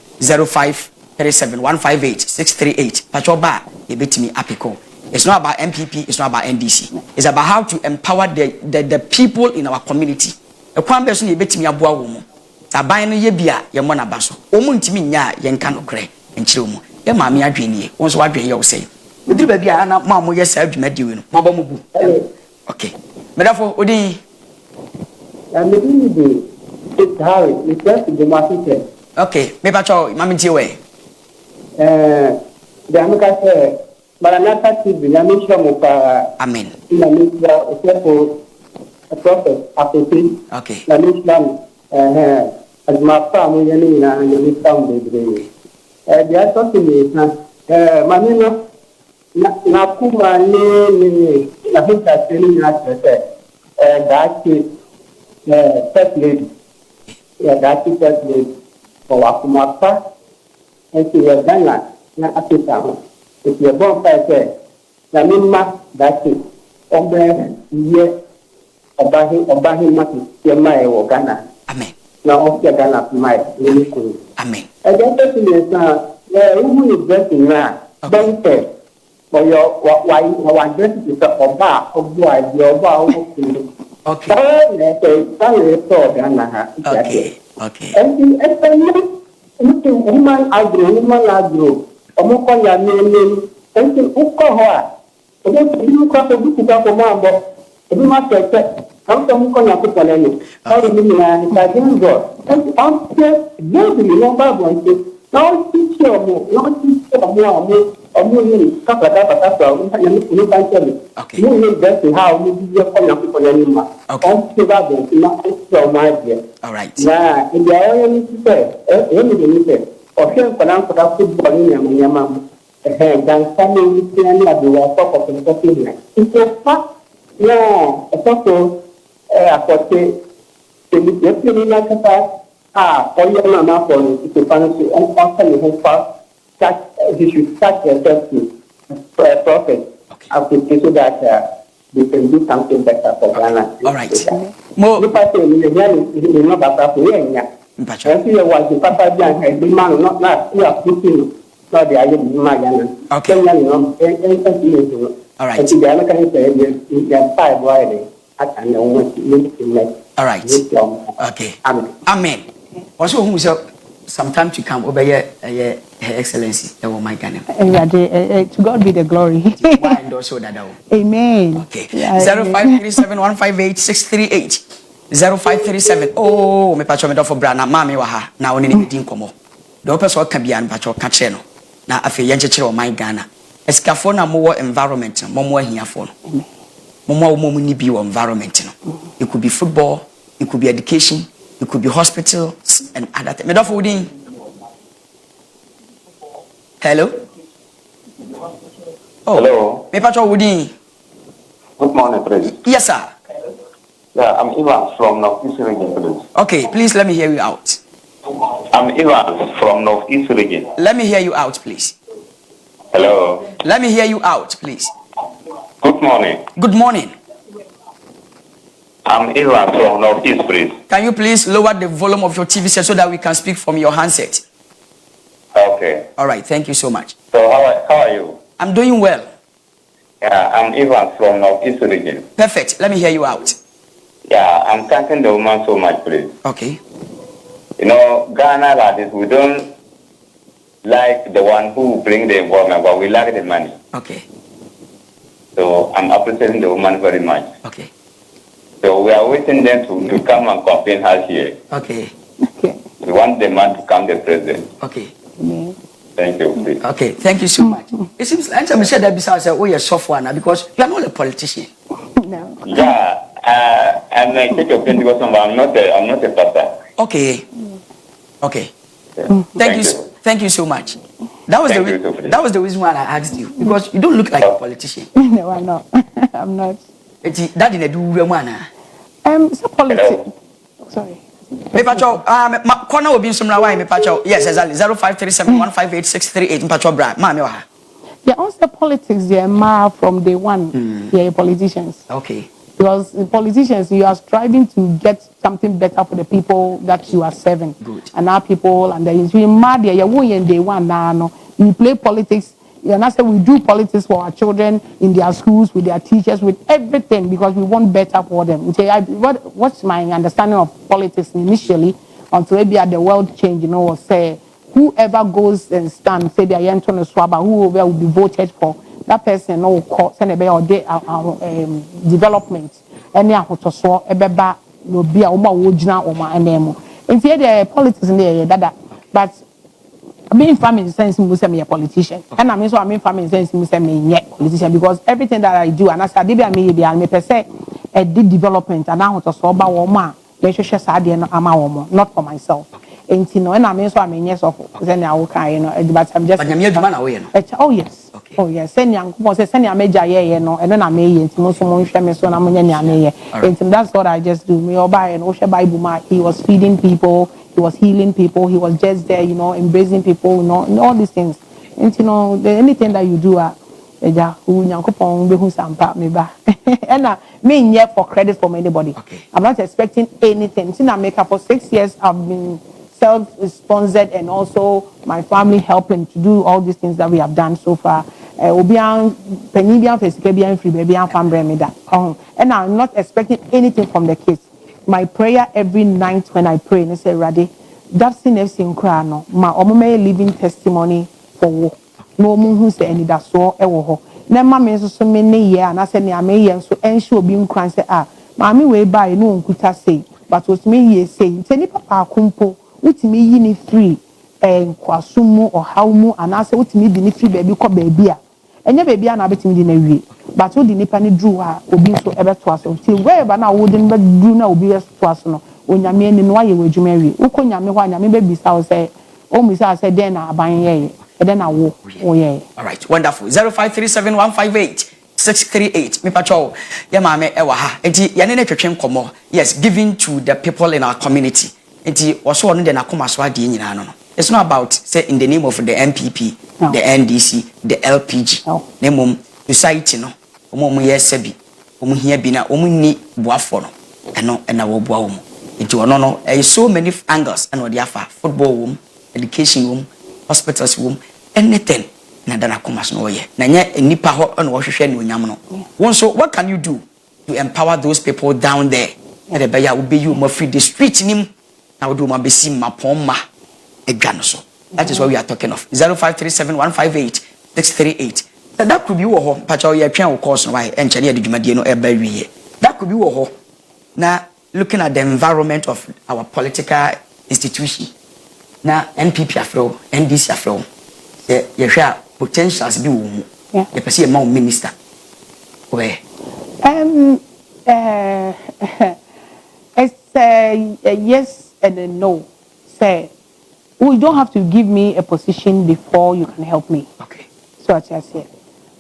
0537-158-638. Pachoba, ebetimi apiko. It's not about MPP, it's not about NDC. It's about how to empower the people in our community. Ekwambe so ebetimi aboa wo mu. Taban no ye bia ye mo na baso. Omu ntimi nya ye nka no kre enchire mu. e ma me adwenie won so adwen ye wo sei eduru ba bia na ma mo ye sa adwuma di we no ma ba mo bu okay medafo odin ya me di it's how it just the market okay me pa cho ma me tie we the amaka say Maranatha TV na me show mo pa amen na me o a prophet apostol okay na me Islam as ma pa mo yani na me sound de dia so ni na mami no na kuma ni na hinta teni na tete dati first lady ya dati first lady for wakuma pa enti ya dana na apita ho enti ya bon pa ke na mimma dati obe ye obahi maki ya mai wo Ghana amen na o ya Ghana mai ni ko amen I just say to na who is dressing na don't say but your why dress is oba obo okay okay and human agro omoko ya nene and uko ho a obo you ko ko buku ko mo ambo obi ma tete am to mo ko na ko pale ni how do you na ta dingo and am te do ni no ba bo nte now teach you omo ni ka pata so ni ba nte okay you know that how you be ko na ko pale ni ma am te ba bo na so ma dia all right na ndia yo ni se ni se o se ko na ko ta football ni nyama dan kami ni aduwa ko ni ito pa no eso akote ni ni na kata oyo mama for ito pa ni on pa ni ho pa that you should start yourself to profit okay so that you can do something better for Ghana all right mo ni pa ni no ba pa ko yenya mpacho nti ya wa ti papa bi an kai bi ma no na ya putin no de aye bi ma Ghana okay all right all right okay amen also who say sometime to come obey her excellency oh my Ghana to God be the glory why and also that amen okay 0537158638 0537 oh me pacho me do for brana mama wa ha na oni ni din komo do person ka bia no pacho ka che no na afi ye nchekere o my Ghana escafo na mo environment mo ahiafo no mo ni bi wo environment no it could be football, it could be education, it could be hospitals and other things me do for din hello oh hello me pacho wudin good morning please yes sir yeah I'm Ivan from Northeast region please okay please let me hear you out I'm Ivan from Northeast region let me hear you out please hello let me hear you out please good morning I'm Ivan from Northeast please can you please lower the volume of your TV set so that we can speak from your handset okay all right thank you so much so how are you I'm doing well yeah I'm Ivan from Northeast region perfect let me hear you out yeah I'm thanking the woman so much please okay you know Ghana like this we don't like the one who bring the involvement but we like the money okay so I'm appreciating the woman very much okay so we are waiting them to come and campaign us here okay we want the man to come the president okay thank you please. okay thank you so much it seems like I'm said that besides oh you're software now because you are not a politician no yeah I'm like take your opinion because I'm not a pastor okay yeah. Thank you so much. That was the reason why I asked you because you don't look like a politician. No, I'm not. I'm not. That didn't do one. So politics. Sorry. Me pacho corner will be some why me pacho. Yes, exactly. 0537158638 pacho bra. Ma me wa. Yeah, also politics yeah, from day one. Yeah, politicians. Okay. Because politicians, you are striving to get something better for the people that you are serving. Good. And our people, and then you mad yeah, you day one now. No, you play politics. Yeah, and I say we do politics for our children in their schools, with their teachers, with everything because we want better for them. We say, what's my understanding of politics initially until maybe at the world change, was say whoever goes and stands, say they are to the swab, whoever will be voted for, that person no court, send a bay or day development, any of to so a beba no be a wojina or my name. And here the politics in there, that, but I mean, family sense must be a politician, and I mean, so I mean, family sense must be a politician because everything that I do, and I said, I per se, a did development, and now to so about woman, they should share not for myself. And you know, and I mean, so I mean, yes, of then I will kind, you know, but I'm just. But you're man away, no? Oh yes, okay. Oh yes. Send young people say send your major yeah, no, and then I may and most someone share me so I'm and that's what I just do. Me or buy and Osha Bible. He was feeding people, he was healing people, he was just there, you know, embracing people, you know, and all these things. And you know, anything that you do, who nyankopon be who sampa me ba. And me here for credit from anybody. Okay. I'm not expecting anything. Since I make up for 6 years, I've been self-sponsored and also my family helping to do all these things that we have done so far. And I'm not expecting anything from the kids. My prayer every night when I pray, and I say, Rade, that's in everything no. My omome living testimony for no one who say any that's so ewo. Nema me so many year and I said I may year so ensure being cran say mommy way by no unkuta say, but was me ye say, tell papa kumpo. What me yini free and kwasumu or how mu and I say what me the free baby ko baby and your baby and I bet me in a way. But what the nipani drew her will be so ever to us until wherever now wouldn't but do now be as to us no when you mean in why you would you marry. Ukonya me one ya baby sow say oh Miss I said then I buy and then I walk. Oh yeah. All right, wonderful. 0537158638. Me patrol. Ya mame ewa ha. Enti yanene twetwem komo. Yes, giving to the people in our community. Enti also on the nakoma so ade nyina no. It's not about say in the name of the MPP, no. The NDC, the LPG. No. Nemom society no. Omo yesabi. Omo hia bi na omo ni boafo no. Eno na wo boa omo. Enti ono no so many angles and what afa football wom, education wom, hospitals wom, anything na dana nakoma so no ye. Na nya nipa ho no wo hwehwe ne onyam no. Won so what can you do to empower those people down there? Na the beya wo be you mo free the street nim. Now do my besi mapoma a so. That is what we are talking of. 0537158638. So that could be wo pacho ye twen course no why enchane ye dwumadie no eba wiye. That could be wo now looking at the environment of our political institution. Now NPP afro, NDC afro. Ye hwe potentials bi wo mu. Ye pese ye ma minister. Where? It's yes and a no. Say, you don't have to give me a position before you can help me. Okay. So I just said,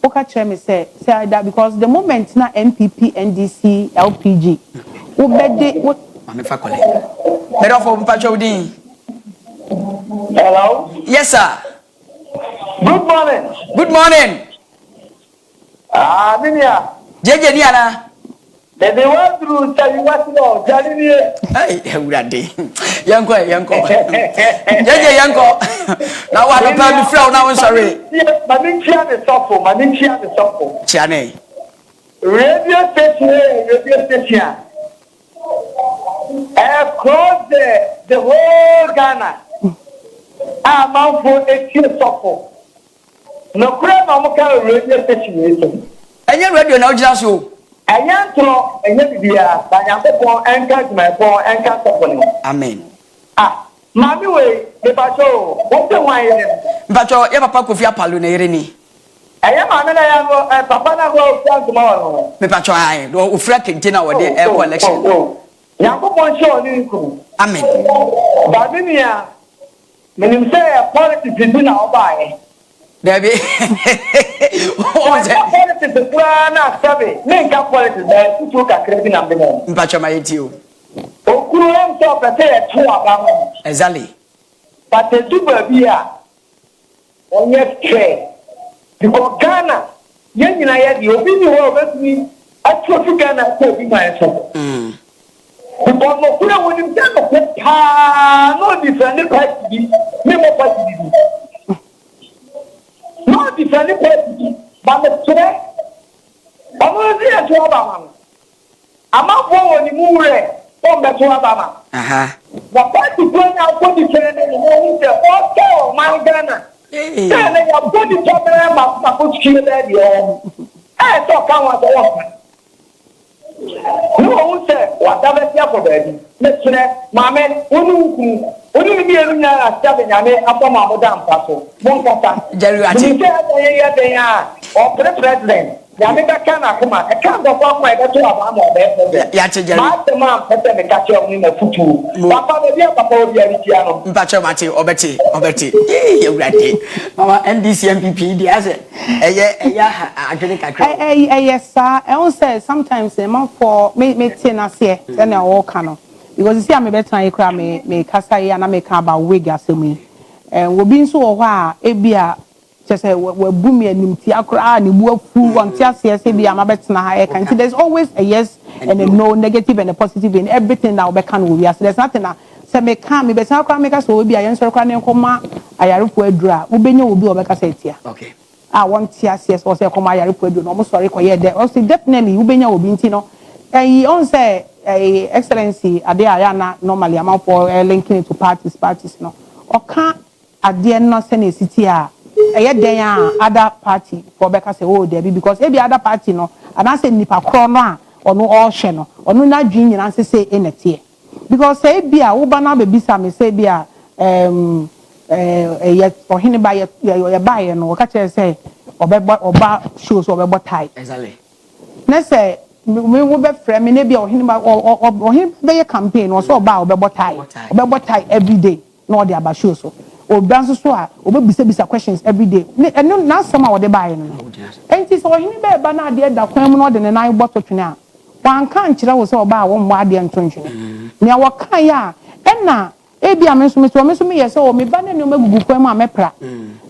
okay, me say that because the moment na MPP, NDC, LPG, I'm faculty. Hello? Yes, sir. Good morning. Good morning. Minia. JJ Diana. They went through tell you what no, hey, Urade. Yanko. JJ Yanko. Now what happened before now I'm sorry. Maninchia the suffer. Chiane. Radio station. Across the whole Ghana. I'm out for a few suffer. No crap, I'm radio station. And your radio now just you. Ayantro enyebia banyankopon encourage my phone encourage support. Amen. Mami we the bacho what the why bacho ya papa Kofi Apalo na yere ni. Aya mama na ya papa na go plan tomorrow. Me bacho ai do ofra kente na wo de air collection. Yankopon show ni nku. Amen. Babinia menim say politics bi na obae. Debbie. What was it? Politics the plan na sabe. Nenka politics da tutu ka krebi na mbemo. Bacho ma yeti o. Okuru em so pete to aba. Exactly. But the two baby onye trade. Because Ghana, yen na ye di obi ni ho obetumi atwo Ghana ko bi ma eso. Because no kura woni mta no pa no different party me mo party bi. No different party but the trade. Omo zi atwo ba man. Ama fo woni mu re on the Tuabama. What part to bring out what you can and the also my Ghana. Then your body problem, my foot kill that you. I talk about the woman. No, sir, whatever you baby. Let's say, my man, only be a lunar stabbing upon my madam Paso. Moncata, they are, or president. Yamika kana kuma e kan go kwa kwa e to aba mo be ya chejeri ma te ma pete me ka che oni na futu papa be bia papa obi ari tia no mpa che mate obeti ewurade mama NDC MPP di ase eye adwene kakra yes sir e on say sometimes e man for me tie na se e na wo ka no because you see am be tan ekra me kasa ya na me ka about wig asemi wo bi nso wo ho a e bia say we boom anim ti akra ni bu afu on ti ase say bia ma betena ha e kan there's always a yes and a no, negative and a positive in everything that we can we are there's nothing that say me can me betena akra make us so bia yen so akra ne nkoma ayarefo adura wo benya obi obeka say tia okay want ti ase so say nkoma ayarefo adura no mo sorry ko ye there also definitely wo benya obi nti no on say excellency ade aya na normally am for linking it to parties no oka ade no say na city a other party for Becca say oh there because every other party no and I say nipa kro no a ono all share no ono na dwin nyina say in a tie because say bia wo ba na be bisa me say bia yet for him by your buy no ka tell say oba shows oba tie exactly na say me wo be frame me na bia him ba him be campaign no so oba oba tie every day no dey about shows so obanso so a obebisa questions every day and na some a dey buy no enti so hini be ba na ade da kwan mu no de ne nan boto twene a wan kan kire wo so oba a wo mo ade ntontwene ne wo kan ya na ebia me so me yes o me ba na ne magugu kwan mu a mepra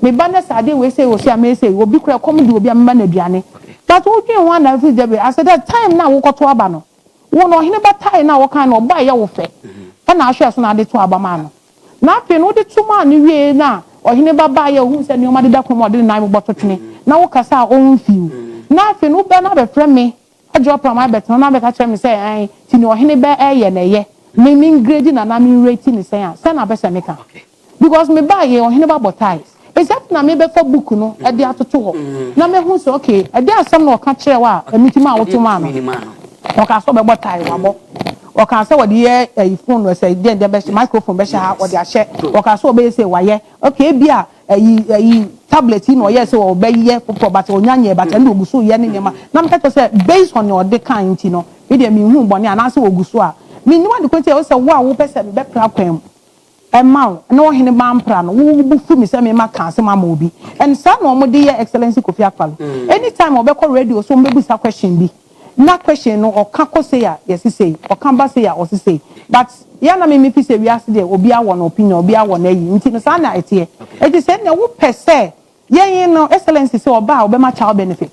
me ba na sade we say o sia me say obi kura kom de obi a me ba na aduane but wo dwen ho na fi debe as that time na wo koto aba no wo no hini ba tai na wo kan no ba ya wo fe na ahwe so na ade to aba ma no na pe no de tuma ni wie na ohine baba ya hu se ni o ma de da komo de na boto twene na wo kasa on fiu na pe no be na be frɛ me ajo pra ma bet na be ka kyerɛ me sɛ ti ni ohine be ye na ye me grade na me rating ni sɛ na be sɛ me ka because me ba ye ohine ba botai except na me be for book no e de atoto ho na me hu sɛ okay e de asɛm na o ka kyerɛ wa emitima wo to ma no o ka so be botai wa bo o ka say what the phone was say the best microphone be sha what the share o ka so be say waye okay bia tablet no yes o be ye for but onyanye but and oguso ye ne nema na me say based on your the kind no we dey me hu bone ana say oguso a me nwa de kwete o say wo person be pra kwam emma na o hene ma mpra no wo bufu me say me ma kan se ma obi and sa no mo de ye excellency Kofi Akpalo anytime o be call radio so me busa question bi na question no o ka ko say ya yes say o kan ba say ya o say but ya na me fi say we ask there obi a won opinion obi a won ayi nti no sa na etie e say na wo pese yen no excellency say oba obe ma child benefit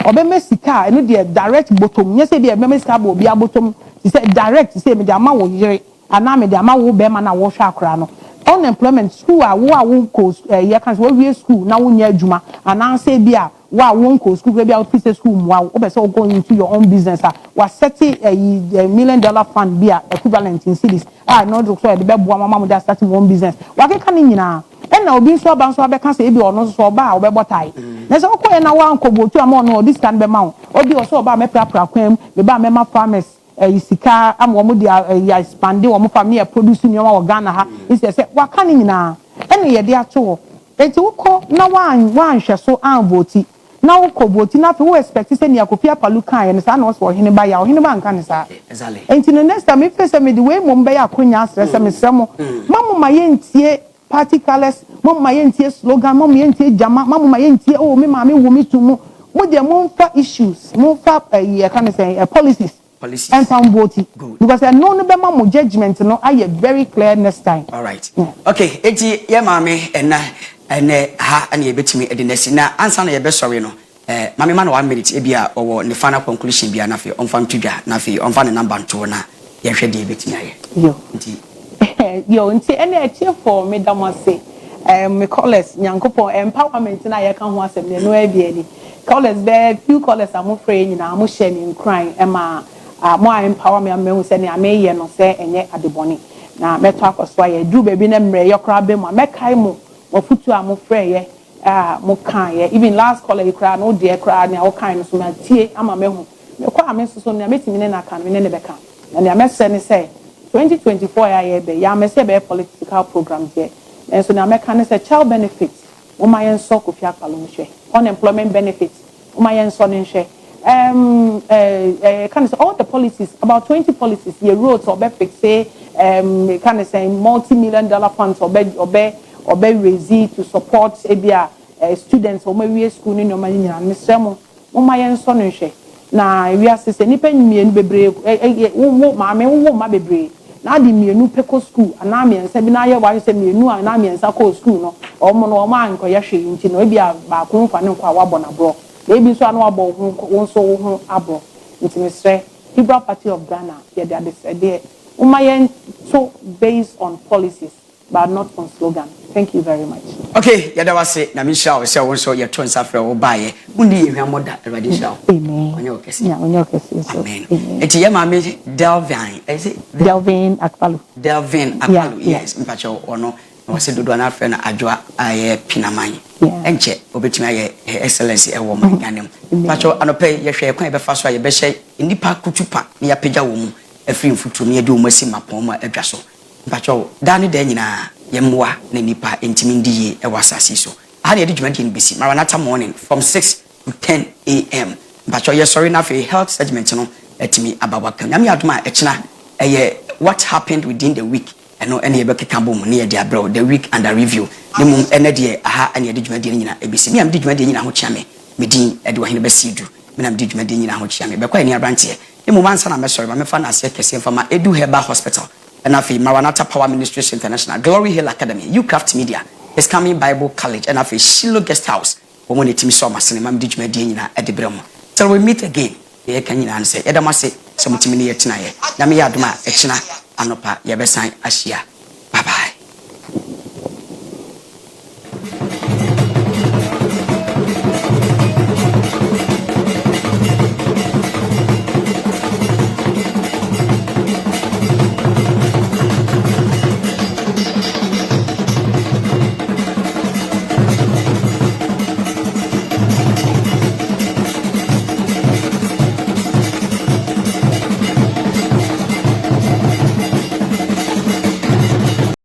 obe me sika no dey direct bottom nye say be me sika bo obi a bottom say direct say me dey ama wo yire ana me dey ama wo be ma na wo hwa akra no unemployment school a wo ko ye kan so we school na wo nya adwuma ana say bi a wa won ko school be out free school mu a obe say go into your own business a wa set $1 million fund be equivalent in cities no do so e be boa mama mo da start one business wa ke kan nyina e na obi so ba be kan say e bi ono so ba obe botai na so ko e na wa nko botu am no this can be ma obi o so ba me pra kwam me ba me ma farmers isika am wo mo dia expand wo mo family produce nyoma wo Ghana ha is say wa kan nyina e na ye de ato enti wo na wa hwe so an voti na wo ko voti na fe wo expect say ni Kofi Akpalo kan ye sa na wo so hene ba ya hene ba nkan ne sa exactly enti no next time if say me the way mo mbe ya akonya asre say me sremo mamu ma ye ntie party colors mamu ma ye ntie slogan mamu ye ntie jama mamu ma ye ntie oh me ma me wo me tumu mo de mo fa issues mo fa ye kan say policies and found voting because I know no be ma mo judgment no I very clear next time all right okay eti ye ma me ene ha ane ye betimi edinesi na ansa na ye be sorry no mame ma na 1 minute e bia owo ne final conclusion bia na fe onfa ntudwa na fe onfa ne number nto na ye hwe de ye betimi aye yo nti ene etie for me damase me callers nyankopon empowerment na ye kan ho asem ne no e bia ni callers be few callers am free nyina am share me crying ema more empower me am say na me ye no say enye adeboni na meto akoso aye du baby na mre ye kra be mo mekai mo futu am frɛ ye mo kan ye even last call you kra no de kra na wo kan so na tie ama me ho me kwa me so na metimi ne na kan me ne beka na na me say 2024 ya be ya me say be political programs here and so na me kan say child benefits o ma yen so ko fia kalo nhwe unemployment benefits o ma yen so ne nhwe kind of all the policies about 20 policies ye roads or be fix say kind of say multi-million-dollar funds or be raised to support ebia students or maybe school ni no ma nyina mesremo o ma yen so ne nhwe na we assist nipa nyimienu bebre wo ma bebre na di mienu peko school ana miensa bi na ye wa se mienu ana miensa ko school no omo no ma anko ye hwe nti no bia ba ko mfa ne kwa wabɔ na bro ebi so anu abɔ ho so ho abo nti mesre Liberal Party of Ghana ye they decide umayen so based on policies but not on slogan. Thank you very much. Okay, yada wase na misha o se won so ye to nsa frɛ wo baaye undi ye hwa moda Awurade sha. Amen. Onye okese. Yeah, onye okese so. Amen. Eti ye ma me Delvin, is it Delvin Akpalu. Delvin Akpalu, yes, mpacho ono wase dodo na frɛ na adwa aye pinaman. Enche obetumi aye excellency e wo man ganem. Mpacho anope ye hwɛ kwan e be fa so aye be hye nipa kutupa ne ya pagya wo mu afiri mfutu ne de wo masi mapon ma adwa so. Mpacho dane da nyina yemwa na nipa intimi ndiye e wasasi so aha na dwumadi ni bisi maranatha morning from 6 to 10 am mpacho ye sorry na fe health segment no etimi abawaka nyame adoma ekina eye what happened within the week eno ene ye bekeka bom ne ye dia bro the week under review ne mum ene de aha ene de dwumadi nyina ebisi me am de dwumadi nyina ho chiame medin e de wahene basidu me na de dwumadi nyina ho chiame bekwa ene abrantie ne mum ansa na me sorry ma me fa na ase kese mfa ma edu heba hospital and afi Maranatha Power Ministries International, Glory Hill Academy, Ucraft Media, is coming Bible College, and afi Shiloh Guest House. When it is so much, and I'm ditch medina at the Bremo. Till we meet again, the can you answer? Edamase, some timini tonight. Nami Adma, Echina, Anopa, Yabesan, Asia. Bye bye.